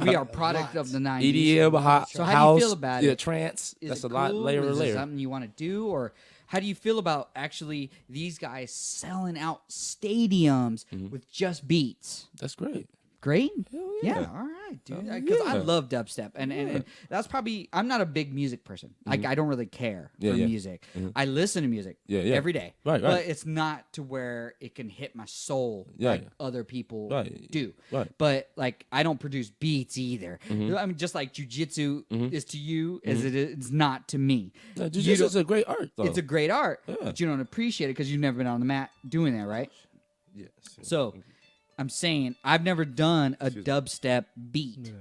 Speaker 1: we are product of the 90s.
Speaker 3: EDM,
Speaker 1: So how do
Speaker 3: house,
Speaker 1: you feel about
Speaker 3: yeah,
Speaker 1: it?
Speaker 3: trance.
Speaker 1: Is
Speaker 3: That's
Speaker 1: it
Speaker 3: a lot,
Speaker 1: cool?
Speaker 3: layer to
Speaker 1: Is it
Speaker 3: layer.
Speaker 1: something you want to do, or how do you feel about actually these guys selling out stadiums with just beats?
Speaker 3: That's great.
Speaker 1: Great.
Speaker 3: Hell
Speaker 1: Yeah.
Speaker 3: yeah.
Speaker 1: All right, dude. Because I
Speaker 3: yeah.
Speaker 1: love dubstep, and that's probably I'm not a big music person. Like I don't really care
Speaker 3: Yeah,
Speaker 1: for
Speaker 3: yeah.
Speaker 1: music. I listen to music
Speaker 3: Yeah, yeah.
Speaker 1: every day,
Speaker 3: Right,
Speaker 1: but
Speaker 3: right.
Speaker 1: it's not to where it can hit my soul
Speaker 3: Yeah,
Speaker 1: like
Speaker 3: yeah.
Speaker 1: other people
Speaker 3: Right.
Speaker 1: do.
Speaker 3: Right.
Speaker 1: But like I don't produce beats either. I mean, just like jujitsu is to you as it is not to me.
Speaker 3: No,
Speaker 1: You
Speaker 3: Jiu-Jitsu
Speaker 1: don't-
Speaker 3: is a great art, though.
Speaker 1: It's a great art,
Speaker 3: Yeah.
Speaker 1: but you don't appreciate it because you've never been on the mat doing that, right?
Speaker 3: yes.
Speaker 1: So I'm saying I've never done a dubstep beat.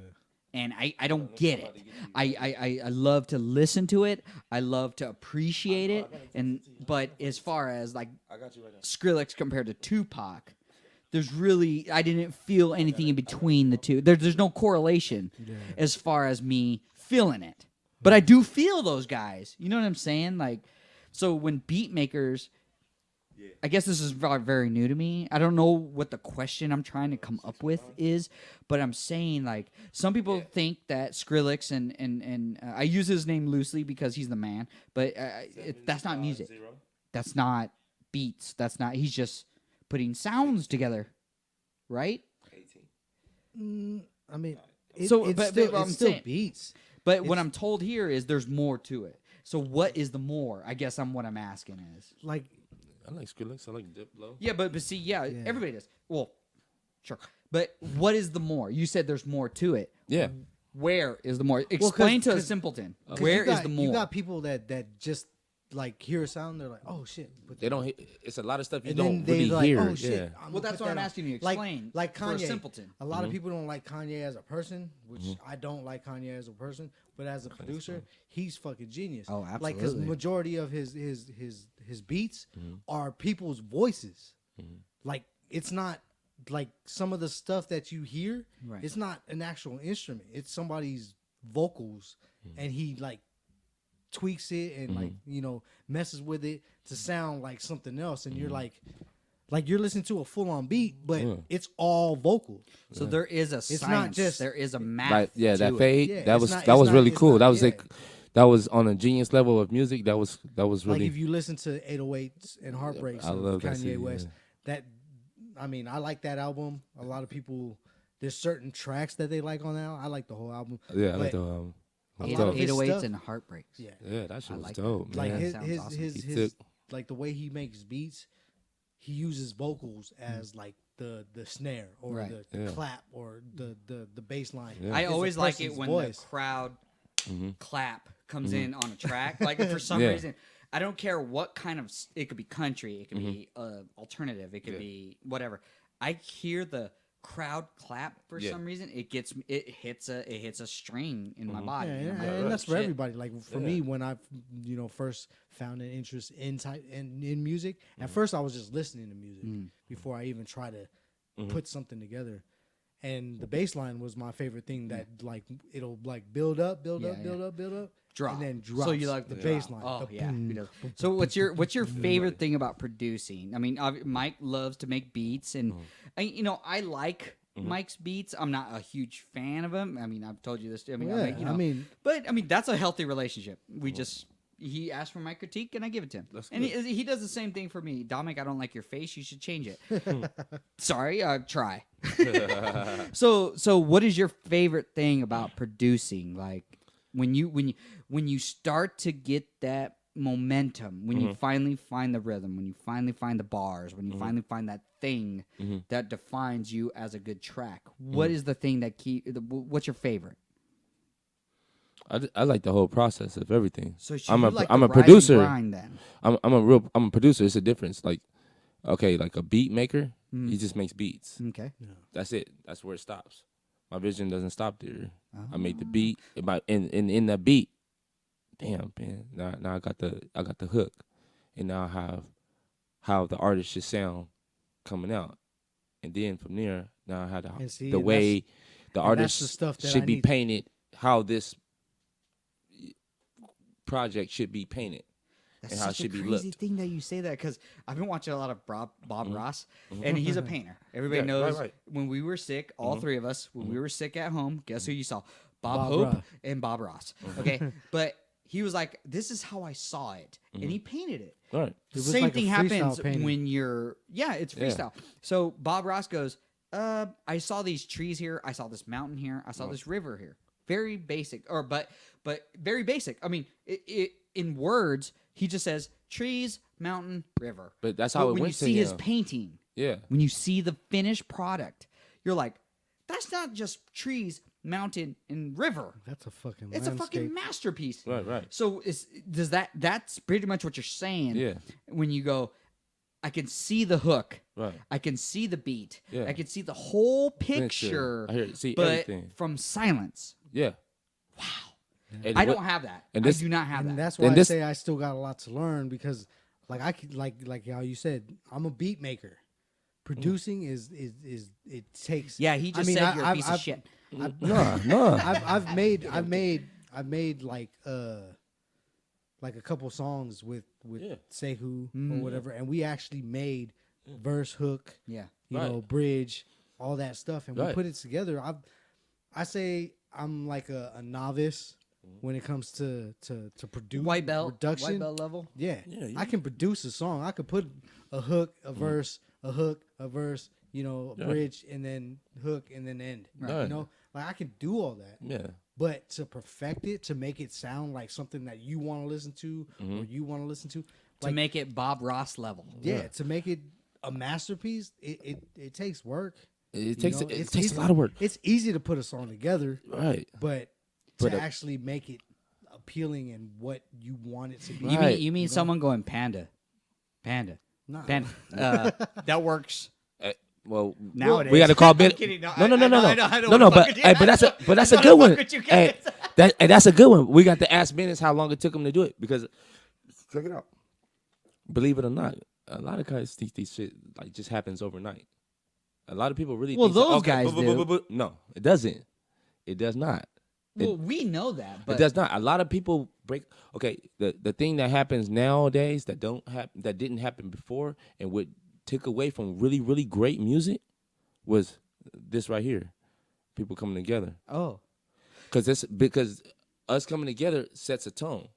Speaker 1: And I don't get it. I love to listen to it. I love to appreciate it. But as far as like Skrillex compared to Tupac, I didn't feel anything in between the two. There's no correlation as far as me feeling it. But I do feel those guys. You know what I'm saying? Like, so when beat makers, I guess this is very new to me. I don't know what the question I'm trying to come up with is, but I'm saying like some people think that Skrillex and I use his name loosely because he's the man, but that's not music. That's not beats. That's not. He's just putting sounds together, right?
Speaker 2: I mean,
Speaker 1: So,
Speaker 2: it's
Speaker 1: but
Speaker 2: still,
Speaker 1: I'm
Speaker 2: it's still
Speaker 1: saying-
Speaker 2: beats.
Speaker 1: But what I'm told here is there's more to it. So what is the more? I guess what I'm asking is.
Speaker 2: Like,
Speaker 3: I like Skrillex. I like Diplo.
Speaker 1: Yeah, but see, everybody does. Well, sure. But what is the more? You said there's more to it.
Speaker 3: Yeah.
Speaker 1: Where is the more? Explain to a simpleton.
Speaker 2: 'cause
Speaker 1: Where
Speaker 2: you
Speaker 1: is
Speaker 2: got-
Speaker 1: the more?
Speaker 2: You got people that just like hear a sound, they're like, oh shit. But
Speaker 3: They don't. It's a lot of stuff you
Speaker 2: and
Speaker 3: don't
Speaker 2: then they
Speaker 3: really
Speaker 2: like,
Speaker 3: hear.
Speaker 2: oh shit.
Speaker 3: Yeah.
Speaker 2: I'm gonna
Speaker 1: Well, that's
Speaker 2: put
Speaker 1: what I'm
Speaker 2: that on.
Speaker 1: asking you.
Speaker 2: Like-
Speaker 1: Explain
Speaker 2: like
Speaker 1: for a
Speaker 2: Kanye.
Speaker 1: simpleton.
Speaker 2: A lot of people don't like Kanye as a person, which I don't like Kanye as a person, but as a producer, he's fucking genius.
Speaker 1: Oh,
Speaker 2: Like, because
Speaker 1: absolutely.
Speaker 2: majority of his beats are people's voices. Like, it's not like some of the stuff that you hear.
Speaker 1: Right.
Speaker 2: It's not an actual instrument. It's somebody's vocals, and he like tweaks it and like messes with it to sound like something else, and you're like you're listening to a full-on beat, but it's all vocal.
Speaker 1: So there is a
Speaker 2: not
Speaker 1: science.
Speaker 2: just-
Speaker 1: There is a math.
Speaker 3: Like, yeah,
Speaker 1: to
Speaker 3: that
Speaker 1: it.
Speaker 3: fade.
Speaker 2: Yeah,
Speaker 3: that
Speaker 2: it's
Speaker 3: was
Speaker 2: not-
Speaker 3: that
Speaker 2: it's
Speaker 3: was
Speaker 2: not-
Speaker 3: really
Speaker 2: it's
Speaker 3: cool.
Speaker 2: not-
Speaker 3: That was
Speaker 2: yeah.
Speaker 3: like that was on a genius level of music. That was
Speaker 2: Like
Speaker 3: really.
Speaker 2: if you listen to 808s and Heartbreaks
Speaker 3: I
Speaker 2: of
Speaker 3: love that
Speaker 2: Kanye
Speaker 3: CD,
Speaker 2: West,
Speaker 3: yeah.
Speaker 2: that I mean, I like that album. A lot of people, there's certain tracks that they like on that. I like the whole album.
Speaker 3: yeah, I like
Speaker 2: but
Speaker 3: the.
Speaker 2: a
Speaker 3: That's
Speaker 2: lot
Speaker 3: dope.
Speaker 2: of his
Speaker 1: 808s
Speaker 2: stuff-
Speaker 1: and heartbreaks.
Speaker 2: Yeah,
Speaker 3: Yeah, that shit
Speaker 1: I
Speaker 3: was
Speaker 1: like
Speaker 3: dope.
Speaker 2: like
Speaker 3: man.
Speaker 1: that
Speaker 2: his
Speaker 1: sounds
Speaker 2: his
Speaker 1: awesome.
Speaker 2: his,
Speaker 3: He
Speaker 2: his
Speaker 3: took-
Speaker 2: like the way he makes beats, he uses vocals as like the snare or
Speaker 1: Right.
Speaker 2: the
Speaker 3: Yeah.
Speaker 2: clap or the bass line.
Speaker 3: Yeah.
Speaker 1: I
Speaker 2: It's a
Speaker 1: always like it
Speaker 2: person's
Speaker 1: when
Speaker 2: voice.
Speaker 1: the crowd
Speaker 3: Mhm.
Speaker 1: clap comes in on a track. Like for some
Speaker 3: Yeah.
Speaker 1: reason, I don't care what kind of. It could be country. It could be alternative. It could
Speaker 3: Yeah.
Speaker 1: be whatever. I hear the crowd clap for
Speaker 3: Yeah.
Speaker 1: some reason. It hits a string in my body.
Speaker 2: Yeah,
Speaker 1: and I'm like,
Speaker 2: and
Speaker 1: oh,
Speaker 2: that's for
Speaker 1: shit.
Speaker 2: everybody. Like for
Speaker 3: Yeah.
Speaker 2: me, when I first found an interest in in music, at first I was just listening to music before I even try to put something together. And the bass line was my favorite thing that like it'll like build up, build up,
Speaker 1: Yeah,
Speaker 2: build up, build up,
Speaker 1: Drop.
Speaker 2: and then drop.
Speaker 1: So you like
Speaker 2: the
Speaker 1: the
Speaker 2: bass
Speaker 1: drop.
Speaker 2: line.
Speaker 1: Oh
Speaker 2: the
Speaker 1: yeah.
Speaker 2: boom,
Speaker 1: Who does?
Speaker 2: boom,
Speaker 1: So
Speaker 2: boom,
Speaker 1: what's your favorite thing about producing? I mean, Mike loves to make beats, and I like Mike's beats. I'm not a huge fan of him. I mean, I've told you this. I mean,
Speaker 2: Yeah, I mean-
Speaker 1: but I mean that's a healthy relationship. We just. He asked for my critique and I give it to him.
Speaker 3: That's
Speaker 1: And
Speaker 3: good.
Speaker 1: he does the same thing for me. Dominic, I don't like your face. You should change it. Sorry, try. So what is your favorite thing about producing? Like when you start to get that momentum, when you finally find the rhythm, when you finally find the bars, when you finally find that thing that defines you as a good track, what is the thing that what's your favorite?
Speaker 3: I like the whole process of everything.
Speaker 1: So
Speaker 3: I'm
Speaker 1: like
Speaker 3: a
Speaker 1: the
Speaker 3: producer.
Speaker 1: grind, then.
Speaker 3: I'm a producer. It's a difference. Like, okay, like a beat maker, he just makes beats.
Speaker 1: Okay.
Speaker 3: That's it. That's where it stops. My vision doesn't stop there. I made the beat. In the beat, damn man. Now I got the hook, and now I have how the artist should sound coming out, and then from there, now I have the way the artist
Speaker 2: the stuff that
Speaker 3: should
Speaker 2: I
Speaker 3: be
Speaker 2: need.
Speaker 3: painted. How this project should be painted.
Speaker 1: That's
Speaker 3: and how it
Speaker 1: such a
Speaker 3: should be
Speaker 1: crazy
Speaker 3: looked.
Speaker 1: thing that you say that, because I've been watching a lot of Bob Ross, and he's a painter. Everybody
Speaker 3: Yeah,
Speaker 1: knows
Speaker 3: right.
Speaker 1: when we were sick, all three of us, when we were sick at home, guess who you saw? Bob
Speaker 2: Bob
Speaker 1: Hope
Speaker 2: Ross.
Speaker 1: and Bob Ross. Okay, but he was like, "This is how I saw it," and he painted it.
Speaker 3: Right.
Speaker 2: It was
Speaker 1: Same
Speaker 2: like a
Speaker 1: thing
Speaker 2: freestyle
Speaker 1: happens
Speaker 2: painting.
Speaker 1: when you're it's
Speaker 3: Yeah.
Speaker 1: freestyle. So Bob Ross goes, I saw these trees here, I saw this mountain here, I saw this river here. Very basic, but very basic. I mean, it in words, he just says trees, mountain, river.
Speaker 3: But that's how it
Speaker 1: when
Speaker 3: went
Speaker 1: you
Speaker 3: to
Speaker 1: see his
Speaker 3: him.
Speaker 1: painting,
Speaker 3: Yeah.
Speaker 1: when you see the finished product, you're like, that's not just trees, mountain, and river.
Speaker 2: That's a fucking
Speaker 1: It's a fucking masterpiece.
Speaker 3: Right.
Speaker 1: So that's pretty much what you're saying.
Speaker 3: Yeah.
Speaker 1: When you go, I can see the hook.
Speaker 3: Right.
Speaker 1: I can see the beat.
Speaker 3: Yeah.
Speaker 1: I can see the whole picture.
Speaker 3: I hear- see
Speaker 1: but
Speaker 3: everything.
Speaker 1: from silence.
Speaker 3: Yeah.
Speaker 1: Wow.
Speaker 3: And
Speaker 1: I
Speaker 3: what-
Speaker 1: don't have that.
Speaker 3: and this-
Speaker 1: I do not have
Speaker 2: And
Speaker 1: that.
Speaker 2: that's why
Speaker 3: And
Speaker 2: I
Speaker 3: this-
Speaker 2: say I still got a lot to learn, because like I could like how you said, I'm a beat maker. Producing is it takes
Speaker 1: Yeah, he just said you're a piece of shit.
Speaker 3: No.
Speaker 2: I've made like a couple songs with
Speaker 3: Yeah.
Speaker 2: Sehu or whatever, and we actually made verse, hook,
Speaker 1: Yeah.
Speaker 2: you
Speaker 3: Right.
Speaker 2: know, bridge, all that stuff, and we
Speaker 3: Right.
Speaker 2: put it together. I say I'm like a novice when it comes to produce
Speaker 1: White belt.
Speaker 2: production.
Speaker 1: White belt level.
Speaker 2: Yeah,
Speaker 3: Yeah,
Speaker 2: I can produce a song. I could put a hook, a verse, a hook, a verse, you know, a
Speaker 3: Yeah.
Speaker 2: bridge, and then hook, and then end.
Speaker 3: Right.
Speaker 2: You know, like I can do all that.
Speaker 3: Yeah.
Speaker 2: But to perfect it, to make it sound like something that you want to listen to or you want to listen to,
Speaker 1: To
Speaker 2: like,
Speaker 1: make it Bob Ross level.
Speaker 2: yeah, to make it a masterpiece, it takes work.
Speaker 3: It
Speaker 2: you
Speaker 3: takes
Speaker 2: know?
Speaker 3: it
Speaker 2: It's
Speaker 3: takes
Speaker 2: easy-
Speaker 3: a lot of work.
Speaker 2: It's easy to put a song together,
Speaker 3: Right.
Speaker 2: but
Speaker 3: But,
Speaker 2: to actually make it appealing and what you want it to be.
Speaker 3: Right.
Speaker 1: You mean someone going panda? Panda.
Speaker 2: Nah.
Speaker 1: Panda. That works.
Speaker 3: Well,
Speaker 1: Nowadays.
Speaker 3: we got to call
Speaker 1: I'm
Speaker 3: Ben.
Speaker 1: kidding. No,
Speaker 3: No,
Speaker 1: I don't
Speaker 3: no.
Speaker 1: wanna fuck with you.
Speaker 3: But that's a
Speaker 1: I
Speaker 3: good
Speaker 1: don't
Speaker 3: one.
Speaker 1: fuck with you
Speaker 3: Hey,
Speaker 1: guys.
Speaker 3: that's a good one. We got to ask Bennis how long it took him to do it, because check it out. Believe it or not, a lot of guys think these shit like just happens overnight. A lot of people really
Speaker 1: Well,
Speaker 3: think that,
Speaker 1: those
Speaker 3: okay,
Speaker 1: guys do.
Speaker 3: No, it doesn't. It does not.
Speaker 1: Well, we know that, but
Speaker 3: It does not. A lot of people break. Okay, the thing that happens nowadays that didn't happen before, and what took away from really really great music was this right here, people coming together. Because us coming together sets a tone.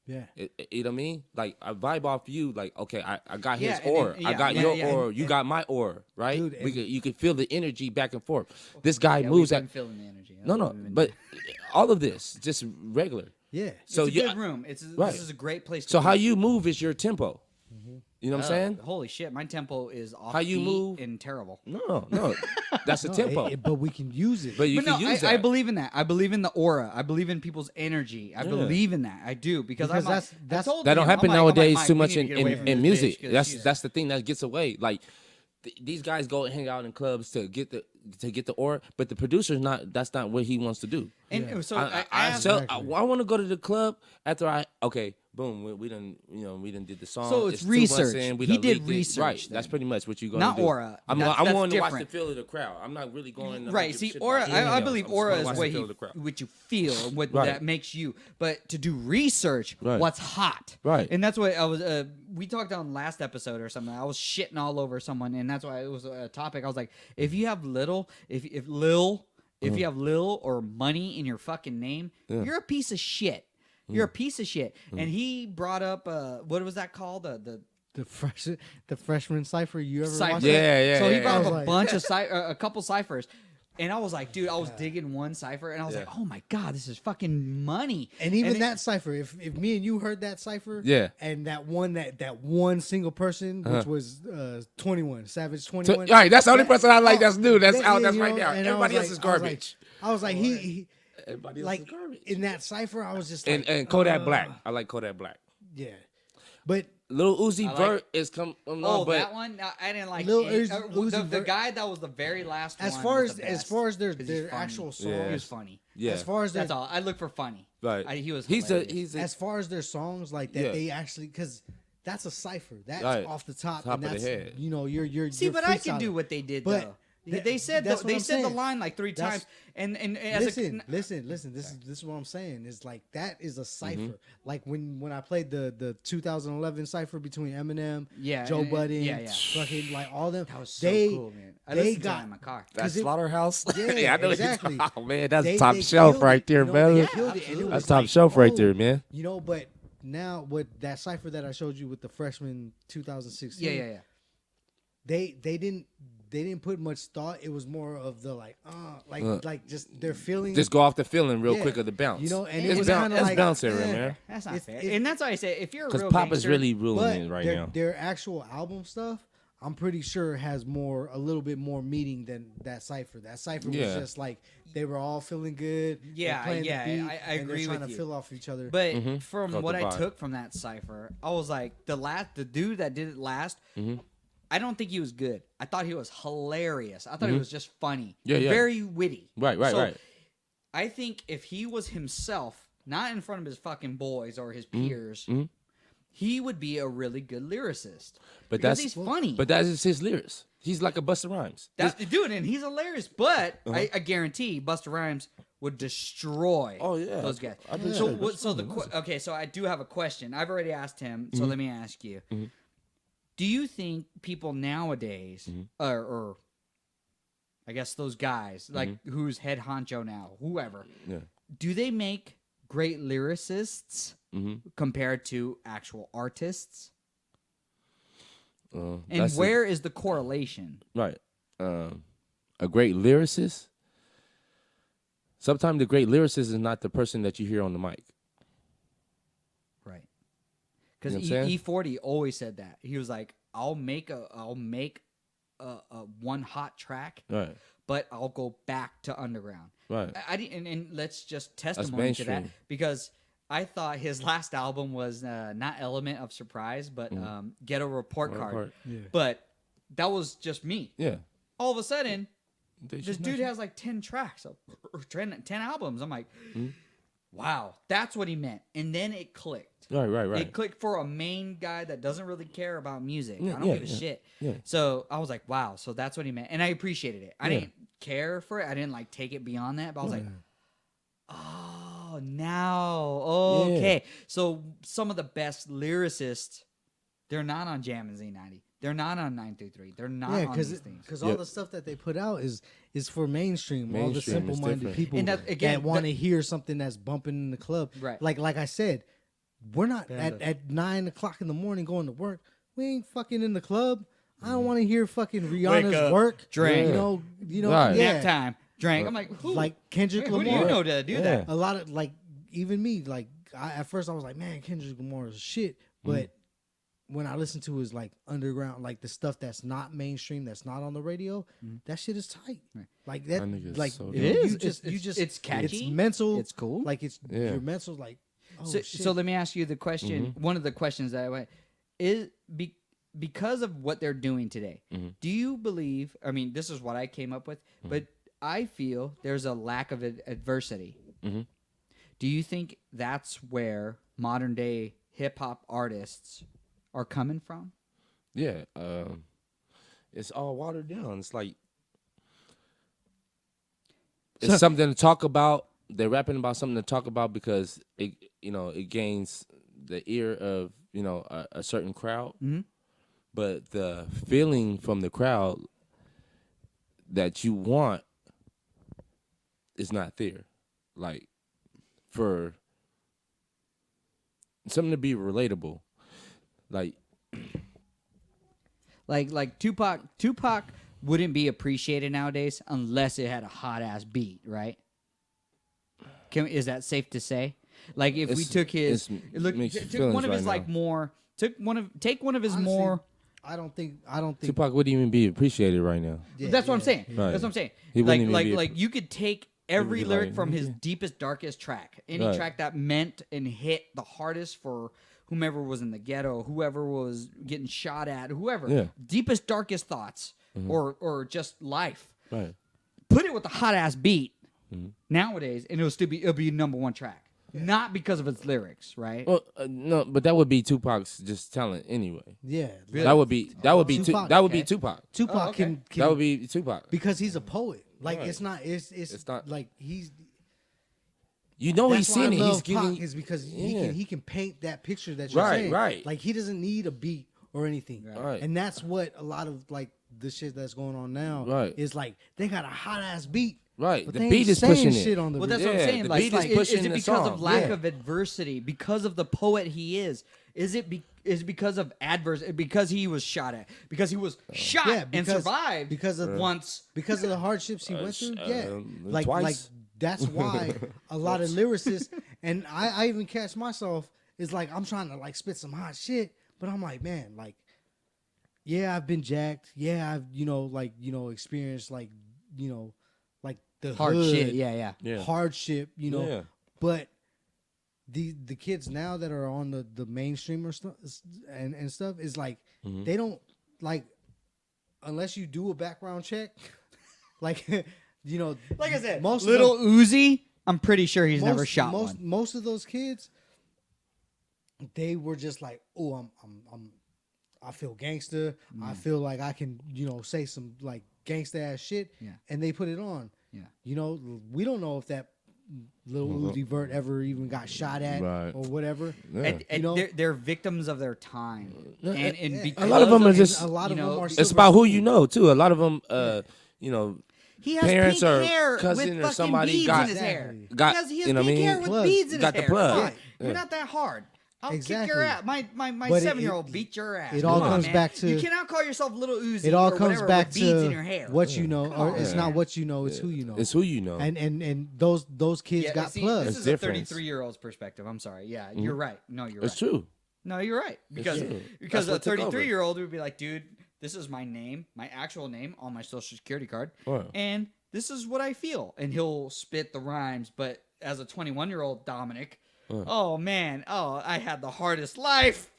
Speaker 2: Yeah.
Speaker 3: You know what I mean? Like I vibe off you. Like okay, I got his
Speaker 1: Yeah, and
Speaker 3: aura,
Speaker 1: then-
Speaker 3: I
Speaker 1: yeah,
Speaker 3: got
Speaker 1: yeah,
Speaker 3: your
Speaker 1: yeah,
Speaker 3: aura, you got my aura, right?
Speaker 2: Dude, and-
Speaker 3: You can feel the energy back and forth. This guy
Speaker 1: yeah,
Speaker 3: moves
Speaker 1: we've
Speaker 3: at
Speaker 1: been feeling the energy. That's
Speaker 3: no,
Speaker 1: what
Speaker 3: no,
Speaker 1: we've been
Speaker 3: but
Speaker 1: doing.
Speaker 3: all of this just regular.
Speaker 2: Yeah.
Speaker 3: So
Speaker 1: it's a good room.
Speaker 3: right.
Speaker 1: This is a great place. To
Speaker 3: So
Speaker 1: be.
Speaker 3: how you move is your tempo. You know what I'm saying?
Speaker 1: Holy shit, my tempo is off.
Speaker 3: How you move-
Speaker 1: and terrible.
Speaker 3: No, that's a
Speaker 2: No,
Speaker 3: tempo.
Speaker 2: but we can use it.
Speaker 3: But you
Speaker 1: But
Speaker 3: can
Speaker 1: no,
Speaker 3: use
Speaker 1: I
Speaker 3: that.
Speaker 1: believe in that. I believe in the aura. I believe in people's energy. I believe in that. I do because
Speaker 2: Because
Speaker 1: I'm
Speaker 2: that's-
Speaker 1: like,
Speaker 2: that's-
Speaker 1: I told
Speaker 3: That don't
Speaker 1: him,
Speaker 3: happen
Speaker 1: I'm like,
Speaker 3: nowadays
Speaker 1: Mike,
Speaker 3: too
Speaker 1: we
Speaker 3: much
Speaker 1: need to
Speaker 3: in,
Speaker 1: get away from
Speaker 3: in
Speaker 1: this
Speaker 3: music.
Speaker 1: bitch 'cause she's-
Speaker 3: That's the thing that gets away. Like these guys go and hang out in clubs to get the aura, but the producer's not. That's not what he wants to do.
Speaker 1: And so
Speaker 3: I
Speaker 1: asked-
Speaker 3: want to go to the club after boom, we done did the song.
Speaker 1: So it's
Speaker 3: 2 months
Speaker 1: research.
Speaker 3: in, we
Speaker 1: He
Speaker 3: done
Speaker 1: did
Speaker 3: leaked it.
Speaker 1: research
Speaker 3: Right.
Speaker 1: then.
Speaker 3: That's pretty much what you going
Speaker 1: Not
Speaker 3: to do.
Speaker 1: aura.
Speaker 3: I'm
Speaker 1: That's
Speaker 3: going to watch the
Speaker 1: different.
Speaker 3: feel of the crowd. I'm not really going to
Speaker 1: Right.
Speaker 3: give
Speaker 1: See,
Speaker 3: shit
Speaker 1: aura.
Speaker 3: about anything
Speaker 1: I
Speaker 3: else.
Speaker 1: believe
Speaker 3: I'm just
Speaker 1: aura
Speaker 3: gonna
Speaker 1: is
Speaker 3: watch the
Speaker 1: what
Speaker 3: feel of the crowd.
Speaker 1: what you feel, what
Speaker 3: Right.
Speaker 1: that makes you. But to do research,
Speaker 3: Right.
Speaker 1: what's hot,
Speaker 3: Right.
Speaker 1: And that's what I was. We talked on last episode or something. I was shitting all over someone, and that's why it was a topic. I was like, if you have little, if you have Lil or money in your fucking name, you're a piece of shit. You're a piece of shit. And he brought up what was that called? The
Speaker 2: the freshman cipher. You ever
Speaker 1: cipher.
Speaker 2: watched
Speaker 3: Yeah,
Speaker 2: that?
Speaker 3: yeah.
Speaker 1: So he
Speaker 3: yeah,
Speaker 1: brought
Speaker 2: I
Speaker 1: up
Speaker 2: was
Speaker 1: a
Speaker 2: like-
Speaker 1: bunch of a couple ciphers. And I was like, dude, I was digging one cipher, and I was like, oh my god, this is fucking money.
Speaker 2: And even
Speaker 1: it-
Speaker 2: that cipher, if me and you heard that cipher,
Speaker 3: Yeah.
Speaker 2: and that one single person, which was 21 Savage
Speaker 3: All
Speaker 2: 21.
Speaker 3: right, that's the only person I like that's new. That's
Speaker 2: that-
Speaker 3: out.
Speaker 2: yeah,
Speaker 3: That's
Speaker 2: you
Speaker 3: right
Speaker 2: know,
Speaker 3: now.
Speaker 2: and I
Speaker 3: Everybody
Speaker 2: was
Speaker 3: else is
Speaker 2: like- I was
Speaker 3: garbage.
Speaker 2: I was like, he
Speaker 3: Everybody else
Speaker 2: like
Speaker 3: is garbage.
Speaker 2: in that cipher, I was just like,
Speaker 3: And Kodak Black. I like Kodak Black.
Speaker 2: yeah, but
Speaker 3: Lil Uzi
Speaker 1: I like-
Speaker 3: Vert is come.
Speaker 1: Oh,
Speaker 3: but
Speaker 1: that one? No, I didn't like
Speaker 2: Lil
Speaker 1: it.
Speaker 2: Uzi
Speaker 1: The
Speaker 2: Vert-
Speaker 1: guy that was the very last
Speaker 2: as
Speaker 1: one.
Speaker 2: far
Speaker 1: was
Speaker 2: as
Speaker 1: the
Speaker 2: as
Speaker 1: best,
Speaker 2: far as their
Speaker 1: 'cause he's funny.
Speaker 2: actual songs,
Speaker 3: Yeah.
Speaker 1: He was funny.
Speaker 3: yeah,
Speaker 2: as far as their
Speaker 1: That's all. I look for funny.
Speaker 3: right.
Speaker 1: He was.
Speaker 3: He's
Speaker 1: hilarious.
Speaker 3: a
Speaker 2: as far as their songs, like that,
Speaker 3: Yeah.
Speaker 2: they actually because that's a cipher. That's
Speaker 3: Right.
Speaker 2: off the top,
Speaker 3: Top
Speaker 2: and
Speaker 3: of the
Speaker 2: that's
Speaker 3: head.
Speaker 2: you know you're
Speaker 1: See,
Speaker 2: you're
Speaker 1: but I can
Speaker 2: freestyling.
Speaker 1: do what they did
Speaker 2: But
Speaker 1: though.
Speaker 2: th-
Speaker 1: They said
Speaker 2: that's
Speaker 1: the,
Speaker 2: what
Speaker 1: they
Speaker 2: I'm
Speaker 1: said the
Speaker 2: saying.
Speaker 1: line like 3
Speaker 2: That's-
Speaker 1: times, and as
Speaker 2: listen,
Speaker 1: a,
Speaker 2: listen. This is what I'm saying. Is like that is a cipher.
Speaker 3: Mm-hmm.
Speaker 2: Like when I played the 2011 cipher between Eminem,
Speaker 1: Yeah,
Speaker 2: Joe
Speaker 1: and-
Speaker 2: Budden,
Speaker 1: yeah.
Speaker 2: fucking like all them.
Speaker 1: that was so
Speaker 2: they,
Speaker 1: cool, man. I
Speaker 2: they
Speaker 1: listened to
Speaker 2: got
Speaker 1: it in my car.
Speaker 3: That's
Speaker 2: 'cause it-
Speaker 3: Slaughterhouse.
Speaker 2: Yeah,
Speaker 3: I know
Speaker 2: exactly.
Speaker 3: Oh man, that's
Speaker 2: They-
Speaker 3: top
Speaker 2: they
Speaker 3: shelf
Speaker 2: killed
Speaker 3: right
Speaker 2: it,
Speaker 3: there,
Speaker 2: you know, they
Speaker 3: brother.
Speaker 2: killed it, and it
Speaker 1: That's
Speaker 2: was
Speaker 3: That's top
Speaker 2: like,
Speaker 3: shelf right
Speaker 2: oh,
Speaker 3: there, man.
Speaker 2: You know, but now with that cipher that I showed you with the freshman 2016,
Speaker 1: Yeah.
Speaker 2: they didn't put much thought. It was more of the like just their feelings.
Speaker 3: Just go off the feeling real
Speaker 2: Yeah.
Speaker 3: quick of the bounce.
Speaker 2: You know, and
Speaker 1: it
Speaker 3: it's
Speaker 2: was
Speaker 3: bounce,
Speaker 2: kinda
Speaker 3: it's
Speaker 2: like,
Speaker 3: bounce era,
Speaker 2: eh.
Speaker 3: man.
Speaker 1: That's not
Speaker 2: It's-
Speaker 1: fair. And that's why I say if you're a
Speaker 3: Because
Speaker 1: real
Speaker 3: Pop is
Speaker 1: gangster,
Speaker 3: really ruling
Speaker 2: But
Speaker 3: it right
Speaker 2: their,
Speaker 3: now.
Speaker 2: their actual album stuff, I'm pretty sure has a little bit more meaning than that cipher. That cipher was
Speaker 3: Yeah.
Speaker 2: just like they were all feeling good. they're
Speaker 1: Yeah,
Speaker 2: playing the
Speaker 1: yeah,
Speaker 2: beat,
Speaker 1: I
Speaker 2: and they're
Speaker 1: agree
Speaker 2: trying
Speaker 1: with
Speaker 2: to
Speaker 1: you.
Speaker 2: fill off each other.
Speaker 1: But from
Speaker 3: Got
Speaker 1: what
Speaker 3: the
Speaker 1: I
Speaker 3: vibe.
Speaker 1: took from that cipher, I was like the dude that did it last. I don't think he was good. I thought he was hilarious. I thought he was just funny.
Speaker 3: Yeah, yeah.
Speaker 1: Very witty.
Speaker 3: Right.
Speaker 1: I think if he was himself, not in front of his fucking boys or his
Speaker 3: Mm-hmm.
Speaker 1: peers, he would be a really good lyricist.
Speaker 3: But
Speaker 1: Because
Speaker 3: that's
Speaker 1: he's funny.
Speaker 3: But that's just his lyrics. He's like a Busta Rhymes.
Speaker 1: Dude, and he's hilarious. But
Speaker 3: Uh-huh.
Speaker 1: I guarantee Busta Rhymes would destroy
Speaker 3: Oh, yeah.
Speaker 1: those guys.
Speaker 3: I believe
Speaker 1: So
Speaker 3: so.
Speaker 1: what? So okay. So I do have a question. I've already asked him. So let me ask you. Do you think people nowadays, or I guess those guys, like who's head honcho now, whoever,
Speaker 3: Yeah.
Speaker 1: do they make great lyricists compared to actual artists? And
Speaker 3: That's
Speaker 1: where is the correlation?
Speaker 3: right. A great lyricist. Sometimes the great lyricist is not the person that you hear on the mic.
Speaker 1: Right. Because
Speaker 3: You know what I'm saying?
Speaker 1: E40 always said that. He was like, I'll make a one hot track,
Speaker 3: Right.
Speaker 1: but I'll go back to underground.
Speaker 3: Right.
Speaker 1: I didn't, and let's just testimony to that
Speaker 3: mainstream.
Speaker 1: because I thought his last album was not Element of Surprise, but Ghetto Report Card.
Speaker 3: Report.
Speaker 2: Yeah.
Speaker 1: But that was just me.
Speaker 3: Yeah.
Speaker 1: All of a sudden,
Speaker 3: They
Speaker 1: this
Speaker 3: just
Speaker 1: dude
Speaker 3: mentioned-
Speaker 1: has like 10 tracks, or 10 albums. I'm like,
Speaker 3: Hmm?
Speaker 1: wow, that's what he meant. And then it clicked.
Speaker 3: Right.
Speaker 1: It clicked for a main guy that doesn't really care about music.
Speaker 3: Yeah,
Speaker 1: I don't
Speaker 3: yeah,
Speaker 1: give a
Speaker 3: yeah,
Speaker 1: shit.
Speaker 3: yeah.
Speaker 1: So I was like, wow, so that's what he meant. And I appreciated it. I
Speaker 3: Yeah.
Speaker 1: didn't care for it. I didn't like take it beyond that. But I was like, oh, now. Okay. So some of the best lyricists, they're not on Jam and Z90. They're not on 933. They're not
Speaker 2: Yeah,
Speaker 1: on these things.
Speaker 2: because all
Speaker 3: Yep.
Speaker 2: the stuff that they put out is for mainstream. All the
Speaker 3: Mainstream is
Speaker 2: simple-minded
Speaker 3: different.
Speaker 2: people
Speaker 1: And that- again,
Speaker 2: that want to hear something that's bumping in the club.
Speaker 1: Right.
Speaker 2: Like I said, we're not
Speaker 1: Panda.
Speaker 2: at 9:00 in the morning going to work. We ain't fucking in the club. I don't want to hear fucking Rihanna's
Speaker 1: up,
Speaker 2: work.
Speaker 1: drink.
Speaker 2: You know,
Speaker 3: Right.
Speaker 2: yeah.
Speaker 1: Nap time. Drank. I'm like, who?
Speaker 2: Like Kendrick
Speaker 1: who do
Speaker 2: Lamar.
Speaker 1: you know to do that?
Speaker 2: A lot of like even me like at first I was like, man, Kendrick Lamar is shit, but when I listen to his like underground, like the stuff that's not mainstream, that's not on the radio, that shit is tight. Like that,
Speaker 3: That nigga's
Speaker 2: like
Speaker 3: so
Speaker 2: you
Speaker 1: It
Speaker 2: know,
Speaker 1: is.
Speaker 2: You just,
Speaker 1: It's-
Speaker 2: you just,
Speaker 1: it's catchy.
Speaker 2: It's mental.
Speaker 1: It's cool.
Speaker 2: Like it's
Speaker 3: Yeah.
Speaker 2: your mental. Like oh
Speaker 1: So,
Speaker 2: shit.
Speaker 1: so let me ask you the question. One of the questions that I went is because of what they're doing today. Do you believe? I mean, this is what I came up with, but I feel there's a lack of adversity. Do you think that's where modern day hip hop artists are coming from?
Speaker 3: Yeah. It's all watered down. It's like it's something to talk about. They're rapping about something to talk about because it gains the ear of a certain crowd. But the feeling from the crowd that you want is not there. Like for something to be relatable, like
Speaker 1: Like Tupac wouldn't be appreciated nowadays unless it had a hot ass beat, right? Is that safe to say? Like if we took his look, took one of his like more, take one of his
Speaker 2: Honestly,
Speaker 1: more.
Speaker 2: I don't think
Speaker 3: Tupac wouldn't even be appreciated right now.
Speaker 1: That's what I'm saying.
Speaker 3: Right.
Speaker 1: That's what I'm saying.
Speaker 3: He wouldn't
Speaker 1: Like
Speaker 3: even be
Speaker 1: you could take every
Speaker 3: be
Speaker 1: lyric
Speaker 3: like-
Speaker 1: from his deepest, darkest track, any
Speaker 3: Right.
Speaker 1: track that meant and hit the hardest for whomever was in the ghetto, whoever was getting shot at, whoever,
Speaker 3: Yeah.
Speaker 1: deepest, darkest thoughts, or just life.
Speaker 3: Right.
Speaker 1: Put it with a hot ass beat
Speaker 3: Mm-hmm.
Speaker 1: nowadays, and it'll be number one track. Not because of its lyrics, right?
Speaker 3: Well, no, but that would be Tupac's just talent anyway.
Speaker 2: Yeah,
Speaker 3: That would be
Speaker 2: Tupac,
Speaker 3: that would be
Speaker 1: okay.
Speaker 3: Tupac.
Speaker 2: Tupac
Speaker 1: okay.
Speaker 2: can
Speaker 3: That would be Tupac.
Speaker 2: because he's a poet. Like
Speaker 3: Right.
Speaker 2: it's not like he's.
Speaker 3: You know he's
Speaker 2: That's why I
Speaker 3: seeing it.
Speaker 2: love
Speaker 3: He's giving.
Speaker 2: Pac is because
Speaker 3: Yeah.
Speaker 2: he can paint that picture that you're
Speaker 3: Right,
Speaker 2: saying.
Speaker 3: right.
Speaker 2: Like he doesn't need a beat or anything.
Speaker 3: Right.
Speaker 2: And that's what a lot of like the shit that's going on now
Speaker 3: Right.
Speaker 2: is like they got a hot ass beat.
Speaker 3: Right.
Speaker 2: But
Speaker 3: The
Speaker 2: they
Speaker 3: beat
Speaker 2: ain't
Speaker 3: is
Speaker 2: saying
Speaker 3: pushing
Speaker 2: shit
Speaker 3: it.
Speaker 2: on the
Speaker 1: Well, that's
Speaker 2: beat.
Speaker 1: what I'm
Speaker 3: Yeah,
Speaker 1: saying.
Speaker 3: the
Speaker 1: Like,
Speaker 3: beat is
Speaker 1: is
Speaker 3: pushing
Speaker 1: it
Speaker 3: the
Speaker 1: because of
Speaker 3: song.
Speaker 1: lack
Speaker 2: Yeah.
Speaker 1: of adversity? Because of the poet he is? Is it because of adverse? Because he was shot at? Because he was shot
Speaker 2: Yeah,
Speaker 1: and
Speaker 2: because-
Speaker 1: survived
Speaker 2: because of
Speaker 1: once?
Speaker 2: because of the hardships he went through. Yeah, like
Speaker 3: twice.
Speaker 2: that's why a lot of lyricists and I even catch myself is like I'm trying to like spit some hot shit, but I'm like, man, like, yeah, I've been jacked. Yeah, I've experienced like the
Speaker 1: Hard
Speaker 2: hood,
Speaker 1: shit. Yeah.
Speaker 3: Yeah.
Speaker 2: hardship,
Speaker 3: Yeah.
Speaker 2: but the kids now that are on the mainstream or stuff and stuff is like
Speaker 3: Mm-hmm.
Speaker 2: they don't like unless you do a background check, like
Speaker 1: Like I said,
Speaker 2: most of
Speaker 1: Little
Speaker 2: them-
Speaker 1: Uzi. I'm pretty sure he's never shot one.
Speaker 2: most of those kids, they were just like, oh, I feel gangster. I feel like I can, say some like gangsta ass shit.
Speaker 1: Yeah.
Speaker 2: And they put it on.
Speaker 1: Yeah.
Speaker 2: We don't know if that little Uzi Vert ever even got shot at
Speaker 3: Right.
Speaker 2: or whatever.
Speaker 1: And
Speaker 2: You know?
Speaker 1: they're victims of their time, and
Speaker 2: yeah.
Speaker 1: because
Speaker 3: A lot of them are
Speaker 1: of-
Speaker 3: just-
Speaker 2: A lot of
Speaker 1: you
Speaker 2: them
Speaker 1: know,
Speaker 2: are.
Speaker 3: It's about who you know too. A lot of them,
Speaker 1: he has
Speaker 3: parents
Speaker 1: pink
Speaker 3: or
Speaker 1: hair
Speaker 3: cousin
Speaker 1: with
Speaker 3: or
Speaker 1: fucking
Speaker 3: somebody
Speaker 1: beads
Speaker 3: got-
Speaker 1: in his hair.
Speaker 3: got-
Speaker 1: he has
Speaker 3: you know what I
Speaker 1: pink
Speaker 3: mean?
Speaker 1: hair with
Speaker 2: Plug.
Speaker 1: beads in
Speaker 3: Got
Speaker 1: his
Speaker 3: the
Speaker 1: hair.
Speaker 3: plug.
Speaker 1: Come on.
Speaker 3: Yeah.
Speaker 1: You're not that hard. I'll kick
Speaker 2: Exactly.
Speaker 1: your ass. My
Speaker 2: But
Speaker 1: 7-year-old beat your ass.
Speaker 2: it all
Speaker 1: Come on,
Speaker 2: comes
Speaker 1: man.
Speaker 2: back to-
Speaker 1: you cannot call yourself Little Uzi.
Speaker 2: It all
Speaker 1: or
Speaker 2: comes
Speaker 1: whatever
Speaker 2: back
Speaker 1: with beads in
Speaker 2: to
Speaker 1: your hair.
Speaker 2: what you know,
Speaker 1: Come
Speaker 2: or
Speaker 1: on,
Speaker 2: it's
Speaker 1: man.
Speaker 2: not what you know, it's who you know.
Speaker 3: It's who you know.
Speaker 2: And those kids
Speaker 1: Yeah,
Speaker 2: got
Speaker 1: see,
Speaker 2: plugs.
Speaker 1: This
Speaker 3: It's
Speaker 1: is
Speaker 3: different.
Speaker 1: a 33-year-old's perspective. I'm sorry. Yeah, you're right. No, you're
Speaker 3: It's
Speaker 1: right.
Speaker 3: true.
Speaker 1: No, you're right. Because
Speaker 3: true.
Speaker 1: because a
Speaker 3: That's what took over.
Speaker 1: 33-year-old would be like, dude, this is my name, my actual name on my social security card,
Speaker 3: Wow.
Speaker 1: and this is what I feel. And he'll spit the rhymes. But as a 21-year-old Dominic, oh man, I had the hardest life.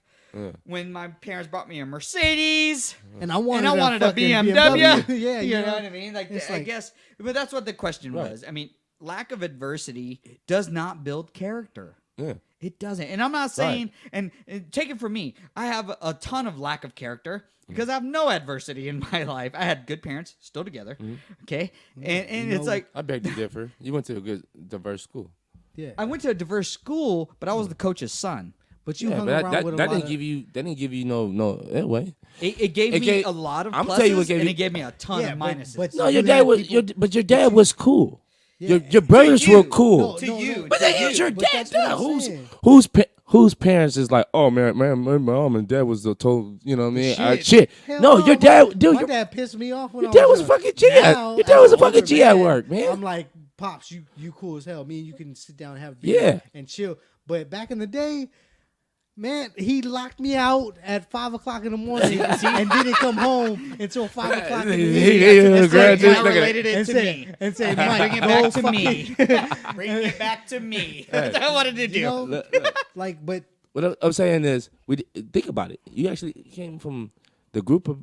Speaker 1: When my parents bought me a Mercedes,
Speaker 2: And I wanted,
Speaker 1: a
Speaker 2: fucking
Speaker 1: BMW.
Speaker 2: Yeah,
Speaker 1: you know what I mean? Like,
Speaker 2: It's
Speaker 1: I
Speaker 2: like-
Speaker 1: guess, but that's what the question
Speaker 3: Right.
Speaker 1: was. I mean, lack of adversity does not build character.
Speaker 3: Yeah.
Speaker 1: It doesn't. And I'm not saying, and take it from me, I have a ton of lack of character because I have no adversity in my life. I had good parents, still together. Okay. And it's like,
Speaker 3: I beg to differ. You went to a good, diverse school.
Speaker 2: Yeah.
Speaker 1: I went to a diverse school, but I was the coach's son.
Speaker 2: But you
Speaker 3: Yeah,
Speaker 2: hung
Speaker 3: but
Speaker 2: around
Speaker 3: that
Speaker 2: with a
Speaker 3: didn't
Speaker 2: lot of,
Speaker 3: give you. That didn't give you no way.
Speaker 1: It gave
Speaker 3: It
Speaker 1: me
Speaker 3: gave-
Speaker 1: a lot of
Speaker 3: I'ma
Speaker 1: pluses,
Speaker 3: tell you what gave
Speaker 1: and
Speaker 3: you-
Speaker 1: it gave me a ton
Speaker 2: Yeah,
Speaker 1: of
Speaker 2: but-
Speaker 1: minuses.
Speaker 2: but-
Speaker 3: No,
Speaker 2: You
Speaker 3: your
Speaker 2: had
Speaker 3: dad was.
Speaker 2: people-
Speaker 3: But your dad was cool.
Speaker 2: Yeah.
Speaker 3: Your brothers
Speaker 1: you.
Speaker 3: were cool.
Speaker 1: to you.
Speaker 3: But
Speaker 1: to
Speaker 3: then
Speaker 1: you.
Speaker 3: use your
Speaker 2: But
Speaker 3: dad.
Speaker 2: that's what I'm
Speaker 3: Who's
Speaker 2: saying.
Speaker 3: whose parents is like, oh man, my mom and dad was the total. You know what I mean?
Speaker 2: Shit.
Speaker 3: Shit.
Speaker 2: Hell
Speaker 3: No, your dad, dude.
Speaker 2: My
Speaker 3: Your
Speaker 2: dad pissed me off when
Speaker 3: your
Speaker 2: I
Speaker 3: dad was
Speaker 2: was
Speaker 3: a fucking G at.
Speaker 2: Now,
Speaker 3: Your dad was a
Speaker 2: as an
Speaker 3: fucking
Speaker 2: older
Speaker 3: G at
Speaker 2: man,
Speaker 3: work, man.
Speaker 2: I'm like, pops, you cool as hell. Me and you can sit down and have a beer
Speaker 3: Yeah.
Speaker 2: and chill. But back in the day, man, he locked me out at 5:00 in the morning and didn't come home until 5:00 in the evening.
Speaker 3: Yeah,
Speaker 1: That's
Speaker 3: grad,
Speaker 1: like,
Speaker 3: just
Speaker 1: I
Speaker 3: look at
Speaker 1: related it
Speaker 2: and
Speaker 1: to
Speaker 2: say,
Speaker 1: me.
Speaker 2: and say, Mike,
Speaker 1: Bring it
Speaker 2: go
Speaker 1: back to
Speaker 2: fucking-
Speaker 1: me. Bring it back to me. That's what I wanted to do.
Speaker 2: You know,
Speaker 3: Look, look.
Speaker 2: like, but
Speaker 3: What I'm saying is, think about it. You actually came from the group of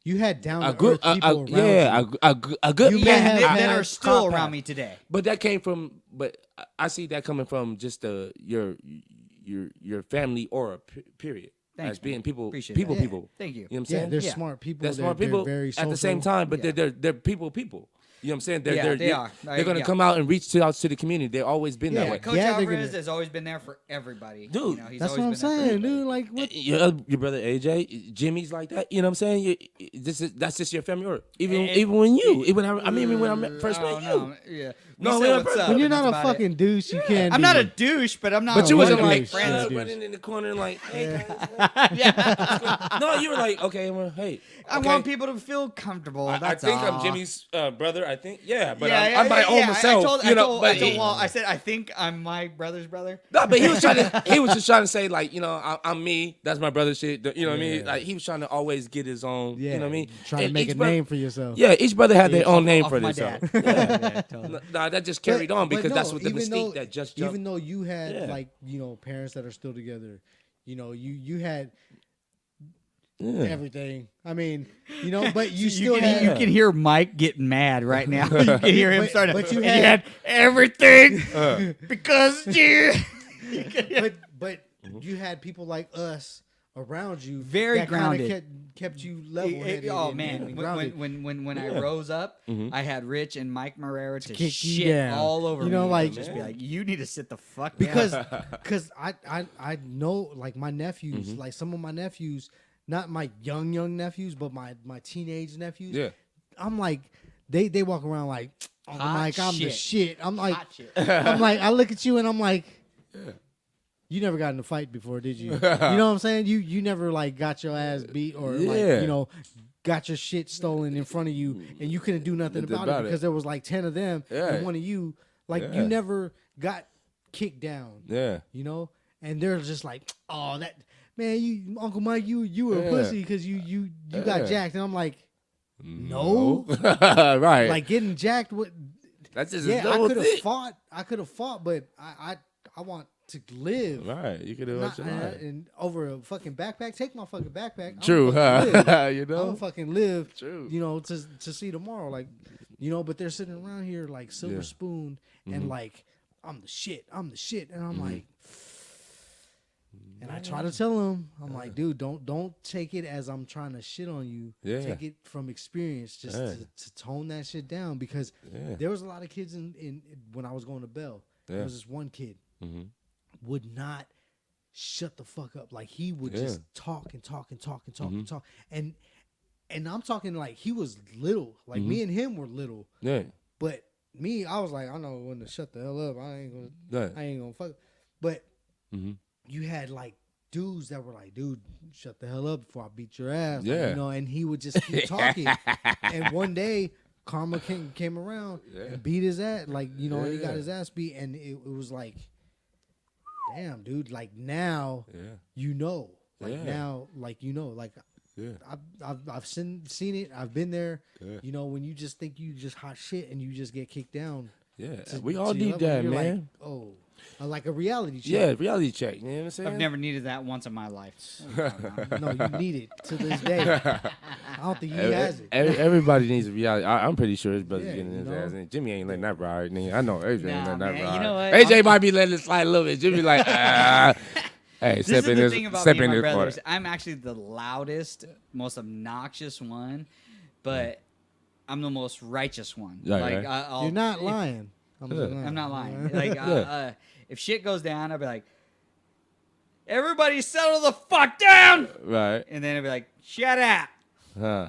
Speaker 2: you had down
Speaker 3: a
Speaker 2: to
Speaker 3: group,
Speaker 2: earth people around you.
Speaker 3: a good
Speaker 2: You
Speaker 1: Yeah,
Speaker 2: may
Speaker 3: man.
Speaker 2: have
Speaker 1: that
Speaker 2: been
Speaker 1: are
Speaker 2: a
Speaker 1: still
Speaker 2: cop
Speaker 1: around
Speaker 2: out.
Speaker 1: me today.
Speaker 3: But that came from. But I see that coming from just your family aura. Period.
Speaker 1: Thanks,
Speaker 3: As being
Speaker 1: man.
Speaker 3: people,
Speaker 1: Appreciate
Speaker 3: people,
Speaker 1: that.
Speaker 3: people.
Speaker 1: Thank you.
Speaker 3: You know what I'm
Speaker 2: Yeah,
Speaker 3: saying?
Speaker 2: they're
Speaker 1: Yeah.
Speaker 2: smart people.
Speaker 3: They're smart people
Speaker 2: very
Speaker 3: at the same
Speaker 2: social.
Speaker 3: time, but they're people. You know what I'm saying?
Speaker 1: Yeah, they are.
Speaker 3: They're gonna
Speaker 1: Yeah.
Speaker 3: come out and reach out to the community. They've always been
Speaker 2: Yeah,
Speaker 3: that way.
Speaker 1: Coach
Speaker 2: Yeah, they're
Speaker 1: Alvarez
Speaker 2: gonna-
Speaker 1: has always been there for everybody.
Speaker 3: Dude,
Speaker 1: you know, he's
Speaker 2: That's what I'm
Speaker 1: always been there for
Speaker 2: saying,
Speaker 1: everybody.
Speaker 2: dude. Like, what?
Speaker 3: Your brother AJ, Jimmy's like that. You know what I'm saying? That's just your family. Or even
Speaker 1: And-
Speaker 3: even when I met, first
Speaker 1: Oh,
Speaker 3: met you.
Speaker 1: no. Yeah.
Speaker 3: No,
Speaker 1: said
Speaker 3: we're
Speaker 1: what's
Speaker 3: brothers.
Speaker 1: up,
Speaker 2: When you're
Speaker 1: and
Speaker 2: not a
Speaker 1: that's about it.
Speaker 2: fucking douche, you can't.
Speaker 1: I'm
Speaker 2: be.
Speaker 1: not a douche, but I'm not.
Speaker 3: But you
Speaker 1: one
Speaker 3: wasn't
Speaker 1: to
Speaker 3: like
Speaker 1: make friends.
Speaker 3: running in the corner and like, hey,
Speaker 1: Yeah.
Speaker 3: no, you were like, okay, well, hey,
Speaker 1: I
Speaker 3: okay.
Speaker 1: want people to feel comfortable.
Speaker 3: I
Speaker 1: That's
Speaker 3: think
Speaker 1: all.
Speaker 3: I'm Jimmy's brother. I think, yeah, but
Speaker 1: Yeah,
Speaker 3: I'm my own myself.
Speaker 1: I told
Speaker 3: but
Speaker 1: Walt, I said, I think I'm my brother's brother.
Speaker 3: no, but he was trying to. He was just trying to say like, I'm me. That's my brother shit. You know what I mean? Like he was trying to always get his own.
Speaker 2: Yeah,
Speaker 3: You know what I mean?
Speaker 2: Trying to
Speaker 3: And
Speaker 2: make
Speaker 3: each
Speaker 2: a
Speaker 3: brother-
Speaker 2: name for yourself.
Speaker 3: Yeah, each brother had their own name
Speaker 1: Off
Speaker 3: for
Speaker 1: my
Speaker 3: themselves.
Speaker 1: dad. Yeah, totally.
Speaker 3: Nah, that just carried on because
Speaker 2: But
Speaker 3: that's
Speaker 2: no,
Speaker 3: what the
Speaker 2: even
Speaker 3: mystique
Speaker 2: though-
Speaker 3: that just jumped.
Speaker 2: Even though you had
Speaker 3: Yeah.
Speaker 2: like parents that are still together, you had
Speaker 3: Yeah.
Speaker 2: everything. I mean, but you still
Speaker 1: you
Speaker 2: had.
Speaker 1: can hear Mike getting mad right now. You can hear him
Speaker 2: But-
Speaker 1: starting.
Speaker 2: but you
Speaker 1: "And
Speaker 2: had-
Speaker 1: everything because you.
Speaker 2: But you had people like us around you,
Speaker 1: Very
Speaker 2: that kinda
Speaker 1: grounded.
Speaker 2: kept you level headed.
Speaker 1: Oh man, when I rose up, I had Rich and Mike Marrero to
Speaker 2: kick you
Speaker 1: shit
Speaker 2: down.
Speaker 1: all over me.
Speaker 2: Like-
Speaker 1: and just be like, you need to sit the fuck down.
Speaker 2: because I know like my nephews, like some of my nephews, not my young nephews, but my teenage nephews.
Speaker 3: Yeah.
Speaker 2: I'm like they walk around like, Uncle
Speaker 1: Hot
Speaker 2: Mike, I'm the
Speaker 1: shit.
Speaker 2: shit. I'm like,
Speaker 1: Hot shit.
Speaker 2: I'm like, I look at you and I'm like, you never got in a fight before, did you? You know what I'm saying? You never like got your ass beat or
Speaker 3: Yeah.
Speaker 2: like got your shit stolen in front of you and you couldn't do nothing about it because there was like 10 of them
Speaker 3: Yeah.
Speaker 2: and one of you. Like
Speaker 3: Yeah.
Speaker 2: you never got kicked down.
Speaker 3: Yeah.
Speaker 2: And they're just like, oh, that man, you Uncle Mike, you were a
Speaker 3: Yeah.
Speaker 2: pussy because you got
Speaker 3: Yeah.
Speaker 2: jacked, and I'm like, no,
Speaker 3: Right.
Speaker 2: like getting jacked. What?
Speaker 3: that's just
Speaker 2: Yeah,
Speaker 3: a
Speaker 2: I
Speaker 3: double
Speaker 2: could have
Speaker 3: thing.
Speaker 2: fought. I could have fought, but I want to live.
Speaker 3: Right. You could have
Speaker 2: Not,
Speaker 3: what you like.
Speaker 2: and over a fucking backpack, take my fucking backpack.
Speaker 3: True.
Speaker 2: I'm fucking live.
Speaker 3: You
Speaker 2: I'm
Speaker 3: know.
Speaker 2: gonna fucking live.
Speaker 3: True.
Speaker 2: To see tomorrow, like, but they're sitting around here like silver
Speaker 3: Yeah.
Speaker 2: spoon and like, I'm the shit, and I'm like, and I try to tell them, I'm like, dude, don't take it as I'm trying to shit on you.
Speaker 3: Yeah.
Speaker 2: Take it from experience, just
Speaker 3: Yeah.
Speaker 2: to tone that shit down because
Speaker 3: Yeah.
Speaker 2: there was a lot of kids in when I was going to Bell. There
Speaker 3: Yeah.
Speaker 2: was this one kid
Speaker 3: Mhm.
Speaker 2: would not shut the fuck up. Like he would
Speaker 3: Yeah.
Speaker 2: just talk and talk and talk and talk and talk. And I'm talking like he was little. Like me and him were little.
Speaker 3: Yeah.
Speaker 2: But me, I was like, I know when to shut the hell up. I ain't gonna fuck. But
Speaker 3: Mhm.
Speaker 2: you had like dudes that were like, dude, shut the hell up before I beat your ass. Like,
Speaker 3: Yeah.
Speaker 2: and he would just keep talking. And one day Karma came around and beat his ass. Like, and he got
Speaker 3: Yeah.
Speaker 2: his ass beat, and it was like, damn, dude, like now
Speaker 3: Yeah.
Speaker 2: Like
Speaker 3: Yeah.
Speaker 2: now, like like
Speaker 3: Yeah.
Speaker 2: I've seen it. I've been there.
Speaker 3: Yeah.
Speaker 2: When you just think you just hot shit and you just get kicked down.
Speaker 3: Yeah.
Speaker 2: to-
Speaker 3: We all
Speaker 2: to your
Speaker 3: need
Speaker 2: level,
Speaker 3: that,
Speaker 2: you're
Speaker 3: man.
Speaker 2: Like, oh, like a reality check.
Speaker 3: Yeah. Reality check. You know what I'm saying?
Speaker 1: I've never needed that once in my life.
Speaker 2: No, you need it to this day. I don't think he has it.
Speaker 3: Everybody needs a reality. I'm pretty sure his brother's
Speaker 2: Yeah,
Speaker 3: getting his
Speaker 2: you know?
Speaker 3: ass in. Jimmy ain't letting that ride. Nigga. I know AJ ain't
Speaker 1: Nah,
Speaker 3: letting that
Speaker 1: man,
Speaker 3: ride.
Speaker 1: you know what?
Speaker 3: AJ might be letting it slide a little bit. Jimmy like, hey,
Speaker 1: This
Speaker 3: step
Speaker 1: is
Speaker 3: in
Speaker 1: the
Speaker 3: this,
Speaker 1: thing about
Speaker 3: step
Speaker 1: me
Speaker 3: in
Speaker 1: and my
Speaker 3: this corner.
Speaker 1: brothers. I'm actually the loudest, most obnoxious one, but I'm the most righteous one.
Speaker 3: Yeah,
Speaker 1: like
Speaker 3: yeah.
Speaker 1: I'll,
Speaker 2: You're not
Speaker 1: if-
Speaker 2: lying.
Speaker 1: I'm not lying. Like
Speaker 3: Yeah.
Speaker 1: if shit goes down, I'll be like, everybody settle the fuck down,
Speaker 3: Right.
Speaker 1: and then I'll be like, shut up.
Speaker 3: Huh.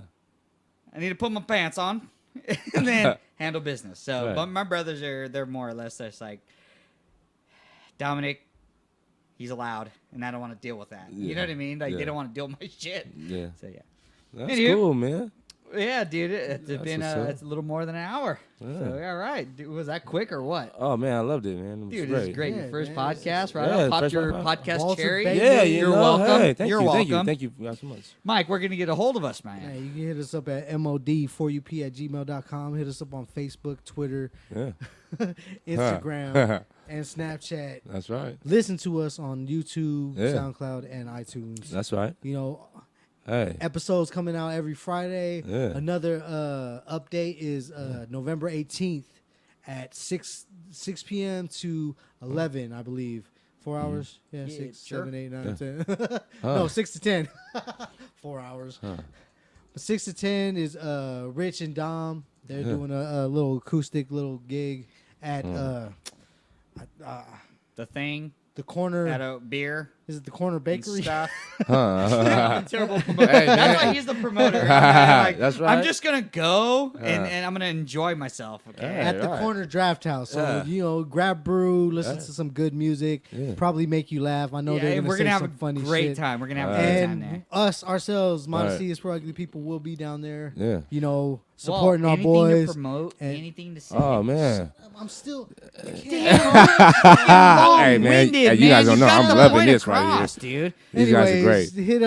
Speaker 1: I need to put my pants on, and then handle business. So,
Speaker 3: Right.
Speaker 1: but my brothers they're more or less just like, Dominic, he's allowed, and I don't want to deal with that. You know
Speaker 3: Yeah.
Speaker 1: what I mean? Like
Speaker 3: Yeah.
Speaker 1: they don't want to deal with my shit.
Speaker 3: Yeah.
Speaker 1: So yeah.
Speaker 3: That's
Speaker 1: Anywho.
Speaker 3: cool, man.
Speaker 1: Yeah, dude, it's
Speaker 3: That's
Speaker 1: been
Speaker 3: what's up.
Speaker 1: it's a little more than an hour.
Speaker 3: Yeah.
Speaker 1: So all right, dude, was that quick or what?
Speaker 3: Oh man, I loved it, man. It was
Speaker 1: Dude, this is great.
Speaker 2: Yeah,
Speaker 1: Your first
Speaker 2: man,
Speaker 1: podcast, right?
Speaker 3: yeah,
Speaker 1: I'll pop
Speaker 3: first
Speaker 1: your
Speaker 3: podcast.
Speaker 1: podcast
Speaker 2: Walter
Speaker 1: cherry.
Speaker 2: Baby.
Speaker 3: Yeah,
Speaker 1: you're
Speaker 3: know,
Speaker 1: welcome.
Speaker 3: Hey, thank
Speaker 1: You're
Speaker 3: you,
Speaker 1: welcome.
Speaker 3: Thank you guys so much.
Speaker 1: Mike, we're gonna get a hold of us,
Speaker 2: Yeah,
Speaker 1: man.
Speaker 2: you can hit us up at mod4up@gmail.com. Hit us up on Facebook, Twitter,
Speaker 3: Yeah.
Speaker 2: Instagram, and Snapchat.
Speaker 3: That's right.
Speaker 2: Listen to us on YouTube,
Speaker 3: Yeah.
Speaker 2: SoundCloud, and iTunes.
Speaker 3: That's right. Hey.
Speaker 2: Episodes coming out every Friday.
Speaker 3: Yeah.
Speaker 2: Another update is November 18th at 6 p.m. to 11, I believe. 4 hours? Yeah,
Speaker 1: Yeah,
Speaker 2: 6,
Speaker 1: sure.
Speaker 2: 7, 8, 9,
Speaker 3: Yeah.
Speaker 2: 10.
Speaker 3: Huh.
Speaker 2: No, 6 to 10. 4 hours.
Speaker 3: Huh.
Speaker 2: But 6 to 10 is Rich and Dom. They're
Speaker 3: Yeah.
Speaker 2: doing a little acoustic little gig at
Speaker 1: The thing
Speaker 2: the corner.
Speaker 1: at a beer.
Speaker 2: Is it the corner bakery?
Speaker 1: stuff.
Speaker 3: Huh.
Speaker 1: Terrible promoter.
Speaker 3: Hey,
Speaker 1: That's
Speaker 3: man.
Speaker 1: why he's the promoter. Like,
Speaker 3: That's
Speaker 1: I'm
Speaker 3: right.
Speaker 1: just gonna go and I'm gonna enjoy myself. Okay.
Speaker 3: Yeah.
Speaker 2: At the
Speaker 3: Right.
Speaker 2: corner draft house. So,
Speaker 3: Yeah.
Speaker 2: you know, grab brew, listen
Speaker 3: Yeah.
Speaker 2: to some good music,
Speaker 3: Yeah.
Speaker 2: probably make you laugh. I know
Speaker 1: Yeah,
Speaker 2: they're
Speaker 1: and
Speaker 2: gonna
Speaker 1: we're
Speaker 2: say
Speaker 1: gonna have
Speaker 2: some
Speaker 1: a
Speaker 2: funny
Speaker 1: great
Speaker 2: shit.
Speaker 1: time. We're gonna have a great time there.
Speaker 2: And us, ourselves, Modesty
Speaker 3: Right.
Speaker 2: is for Ugly People will be down there.
Speaker 3: Yeah.
Speaker 2: You know, supporting
Speaker 1: Well,
Speaker 2: our
Speaker 1: anything
Speaker 2: boys.
Speaker 1: To promote,
Speaker 2: and-
Speaker 1: anything to say.
Speaker 3: Oh man.
Speaker 2: I'm still.
Speaker 3: Hey, man.
Speaker 1: Long-winded,
Speaker 3: Hey, you guys don't know.
Speaker 1: got
Speaker 3: I'm
Speaker 1: the
Speaker 3: loving
Speaker 1: point
Speaker 3: this right
Speaker 1: across, dude.
Speaker 3: These guys are great.
Speaker 2: Hit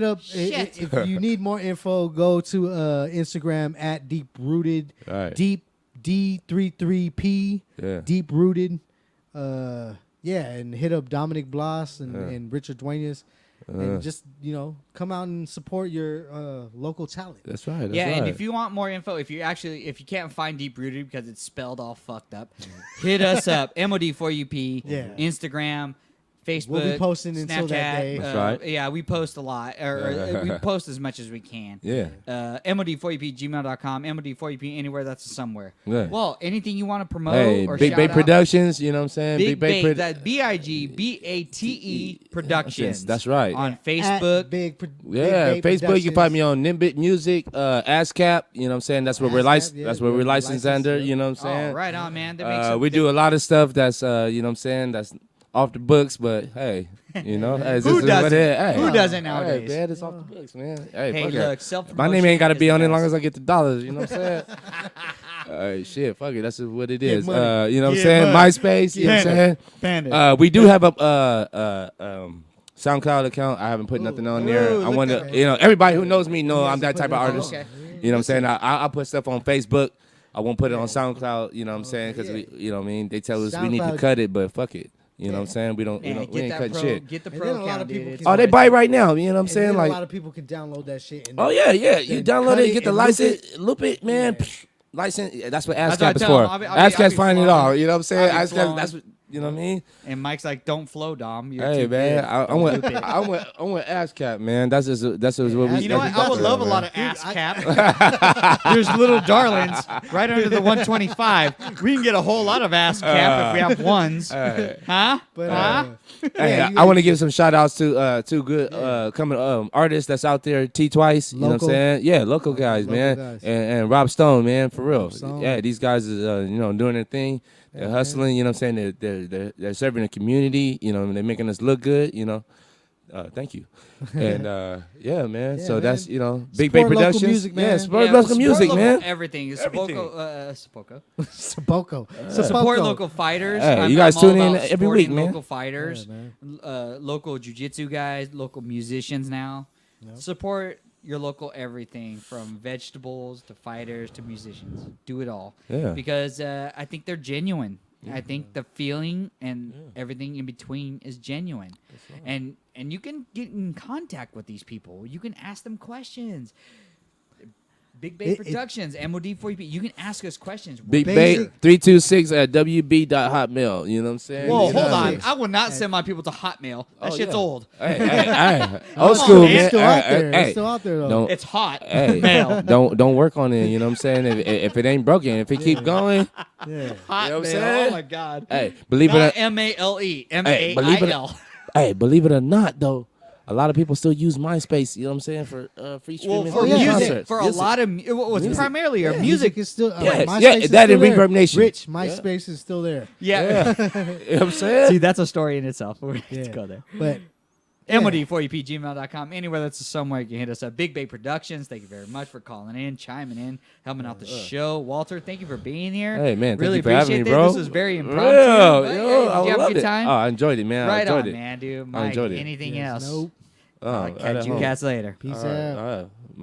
Speaker 2: up.
Speaker 1: Shit.
Speaker 2: If you need more info, go to Instagram at Deep Rooted.
Speaker 3: Right.
Speaker 2: Deep D33P.
Speaker 3: Yeah.
Speaker 2: Deep Rooted. Yeah, and hit up Dominic Blas and Richard Duenas. And just, you know, come out and support your local talent.
Speaker 3: That's right. That's
Speaker 1: Yeah,
Speaker 3: right.
Speaker 1: and if you want more info, if you can't find Deep Rooted because it's spelled all fucked up, hit us up. MOD4UP.
Speaker 2: Yeah.
Speaker 1: Instagram. Facebook,
Speaker 2: We'll be posting
Speaker 1: Snapchat.
Speaker 2: until that day.
Speaker 3: That's right.
Speaker 1: Yeah, we post a lot, or we post as much as we can.
Speaker 3: Yeah.
Speaker 1: MOD4UP@gmail.com, MOD4UP anywhere that's somewhere.
Speaker 3: Yeah.
Speaker 1: Well, anything you want to promote
Speaker 3: Hey,
Speaker 1: or
Speaker 3: Big
Speaker 1: shout
Speaker 3: Bay
Speaker 1: out,
Speaker 3: Productions, you know what I'm saying?
Speaker 1: Big Bay,
Speaker 3: Produ-
Speaker 1: that BIGBATE Productions.
Speaker 3: That's right.
Speaker 1: On
Speaker 2: At
Speaker 1: Facebook.
Speaker 3: Yeah,
Speaker 2: Big Bay
Speaker 3: Facebook. You can find me
Speaker 2: Productions.
Speaker 3: on Nimbit Music, ASCAP. You know what I'm saying? That's where we're
Speaker 2: ASCAP,
Speaker 3: licensed.
Speaker 2: yeah,
Speaker 3: That's where we're
Speaker 2: we're
Speaker 3: licensed
Speaker 2: licensed,
Speaker 3: under.
Speaker 2: yeah.
Speaker 3: You know what I'm saying?
Speaker 1: Oh, right on, man. That makes
Speaker 3: We do a lot of stuff that's you know what I'm saying, that's off the books, but hey, you know, hey,
Speaker 1: Who
Speaker 3: this is
Speaker 1: doesn't?
Speaker 3: what it- hey,
Speaker 1: Who doesn't
Speaker 3: Hey,
Speaker 1: nowadays?
Speaker 3: man, it's off the books, man. Hey,
Speaker 1: Hey,
Speaker 3: fuck
Speaker 1: look,
Speaker 3: it.
Speaker 1: self-promotion
Speaker 3: My name ain't got to
Speaker 1: is
Speaker 3: be
Speaker 1: the
Speaker 3: on it as long
Speaker 1: best.
Speaker 3: as I get the dollars. You know what I'm saying? Shit, fuck it. That's just what it is.
Speaker 2: money.
Speaker 3: You know what I'm
Speaker 1: Get
Speaker 3: saying?
Speaker 1: money.
Speaker 3: MySpace. You know what I'm saying?
Speaker 1: Bandit.
Speaker 3: We do have a SoundCloud account. I haven't put nothing on there.
Speaker 2: Ooh,
Speaker 3: I
Speaker 2: look
Speaker 3: want
Speaker 2: at
Speaker 3: to,
Speaker 2: that.
Speaker 3: you know, everybody who knows me know
Speaker 2: He
Speaker 3: I'm that
Speaker 2: hasn't
Speaker 3: type of
Speaker 2: put
Speaker 3: artist.
Speaker 2: nothing
Speaker 1: Okay.
Speaker 3: You know what I'm saying? I put stuff on Facebook. I won't put it on SoundCloud. You know what I'm saying? Because we, you know what I mean? They tell us we need to
Speaker 2: SoundCloud-
Speaker 3: cut it, but fuck it. You know what I'm saying? We don't,
Speaker 1: Man,
Speaker 3: we
Speaker 1: get
Speaker 3: ain't
Speaker 1: that
Speaker 3: cutting
Speaker 1: pro,
Speaker 3: shit.
Speaker 1: get the
Speaker 2: And
Speaker 1: pro
Speaker 2: then a lot
Speaker 1: account,
Speaker 2: of people
Speaker 1: dude.
Speaker 2: can-
Speaker 3: Oh, they buy right now. You know what I'm
Speaker 2: And
Speaker 3: saying?
Speaker 2: then
Speaker 3: Like,
Speaker 2: a lot of people can download that shit. And
Speaker 3: oh yeah, yeah. You
Speaker 2: then
Speaker 3: download
Speaker 2: cut
Speaker 3: it,
Speaker 2: it
Speaker 3: get the
Speaker 2: and loop
Speaker 3: license, loop it, man.
Speaker 2: Yeah.
Speaker 3: Psh, license. That's what
Speaker 1: That's what I
Speaker 3: ASCAP is
Speaker 1: tell
Speaker 3: for.
Speaker 1: 'em. I'll be
Speaker 3: ASCAP's finding it
Speaker 1: flowing.
Speaker 3: all. You know what I'm saying?
Speaker 1: I'll be
Speaker 3: ASCAP.
Speaker 1: flowing.
Speaker 3: That's what you know what I mean.
Speaker 1: And Mike's like, "Don't flow, Dom. You're
Speaker 3: Hey
Speaker 1: too
Speaker 3: man,
Speaker 1: good."
Speaker 3: I went ASCAP, man. That's just what we.
Speaker 1: You know what? I would love a lot of
Speaker 2: Dude,
Speaker 1: ass cap. There's little darlings right under the 125. We can get a whole lot of ass cap if we have ones. Huh?
Speaker 2: But
Speaker 1: Huh?
Speaker 3: Hey,
Speaker 2: yeah,
Speaker 3: I want to give some shout outs to two good coming artists that's out there. T Twice, you know what I'm
Speaker 2: Local.
Speaker 3: saying? Yeah, local guys,
Speaker 2: Local
Speaker 3: man,
Speaker 2: guys.
Speaker 3: And Rob Stone, man, for real.
Speaker 2: Stone.
Speaker 3: Yeah, these guys is you know doing their thing. They're hustling, you know what I'm saying? They're serving the community, you know, and they're making us look good, you know. Thank you. And yeah, man.
Speaker 2: Yeah,
Speaker 3: so
Speaker 2: man.
Speaker 3: that's, you know, Big Bay
Speaker 2: Support local
Speaker 3: Productions.
Speaker 2: music, man.
Speaker 3: Yeah, support
Speaker 1: Yeah,
Speaker 3: local
Speaker 1: support
Speaker 3: music,
Speaker 1: local
Speaker 3: man.
Speaker 1: Everything.
Speaker 3: Everything.
Speaker 1: Saboko.
Speaker 2: Saboko.
Speaker 1: Support local fighters.
Speaker 3: Hey,
Speaker 1: I'm-
Speaker 3: you guys
Speaker 1: I'm all
Speaker 3: tune in
Speaker 1: about
Speaker 3: every week,
Speaker 1: supporting
Speaker 3: man.
Speaker 1: Local fighters,
Speaker 2: Yeah,
Speaker 1: local jujitsu guys, local musicians. Now, support your local everything from vegetables to fighters to musicians. Do it all.
Speaker 3: Yeah.
Speaker 1: Because I think they're genuine. I think the feeling and everything in between is genuine, and you can get in contact with these people. You can ask them questions. Big Bay Productions, MOD4UP. You can ask us questions.
Speaker 3: Big
Speaker 1: We're-
Speaker 3: Bay
Speaker 2: Basic.
Speaker 3: 326 at wb.hotmail. You know what I'm saying?
Speaker 1: Whoa,
Speaker 3: You know
Speaker 1: hold
Speaker 3: what I'm
Speaker 1: on.
Speaker 3: saying?
Speaker 1: I will not send my people to Hotmail. That
Speaker 3: Oh,
Speaker 1: shit's
Speaker 3: yeah.
Speaker 1: old.
Speaker 3: Hey,
Speaker 1: Come
Speaker 3: old
Speaker 1: on,
Speaker 3: school,
Speaker 1: man.
Speaker 3: man.
Speaker 2: It's still out
Speaker 3: Hey,
Speaker 2: there.
Speaker 3: hey,
Speaker 2: It's still out there, though.
Speaker 3: don't
Speaker 1: It's hot.
Speaker 3: hey,
Speaker 1: Mail.
Speaker 3: don't work on it. You know what I'm saying? If it ain't broken, if it keep going,
Speaker 2: Yeah.
Speaker 1: Hotmail.
Speaker 3: You know what I'm saying?
Speaker 1: Oh my god.
Speaker 3: hey, believe it.
Speaker 1: Not
Speaker 3: Or,
Speaker 1: MALE.
Speaker 3: Hey, believe it or-
Speaker 1: MAIL.
Speaker 3: hey, believe it or not, though, a lot of people still use MySpace. You know what I'm saying for free
Speaker 1: Well,
Speaker 3: streaming
Speaker 1: for
Speaker 2: yeah.
Speaker 1: music,
Speaker 3: concerts.
Speaker 1: for a
Speaker 3: Yes,
Speaker 1: lot of it was
Speaker 3: Music.
Speaker 1: primarily our
Speaker 2: Yeah,
Speaker 1: music.
Speaker 2: is still.
Speaker 3: Yeah,
Speaker 2: MySpace
Speaker 3: yeah,
Speaker 2: is
Speaker 3: that
Speaker 2: still
Speaker 3: and
Speaker 2: there.
Speaker 3: Reverb Nation.
Speaker 2: Rich, MySpace is still there.
Speaker 1: Yeah.
Speaker 3: You know what I'm saying?
Speaker 1: See, that's a story in itself. We're going
Speaker 2: Yeah.
Speaker 1: to go there.
Speaker 2: But
Speaker 1: MOD4UP@gmail.com. Anywhere that's somewhere you can hit us up. Big Bay Productions, thank you very much for calling in, chiming in, helping out the show. Walter, thank you for being here.
Speaker 3: Hey man, thank
Speaker 1: really
Speaker 3: you for having me,
Speaker 1: appreciate
Speaker 3: bro.
Speaker 1: This was very impromptu.
Speaker 3: Real,
Speaker 1: but,
Speaker 3: yo,
Speaker 1: hey, did
Speaker 3: I
Speaker 1: you have a
Speaker 3: loved
Speaker 1: good
Speaker 3: it.
Speaker 1: time?
Speaker 3: Oh, I enjoyed it, man. I
Speaker 1: Right
Speaker 3: enjoyed
Speaker 1: on,
Speaker 3: it.
Speaker 1: man, dude.
Speaker 3: I
Speaker 1: Mike,
Speaker 3: enjoyed it.
Speaker 1: anything
Speaker 2: yes,
Speaker 1: else?
Speaker 2: nope.
Speaker 3: Oh,
Speaker 1: I'll catch you
Speaker 3: home.
Speaker 1: cats later.
Speaker 2: Peace
Speaker 3: All right,
Speaker 2: out.
Speaker 3: all right.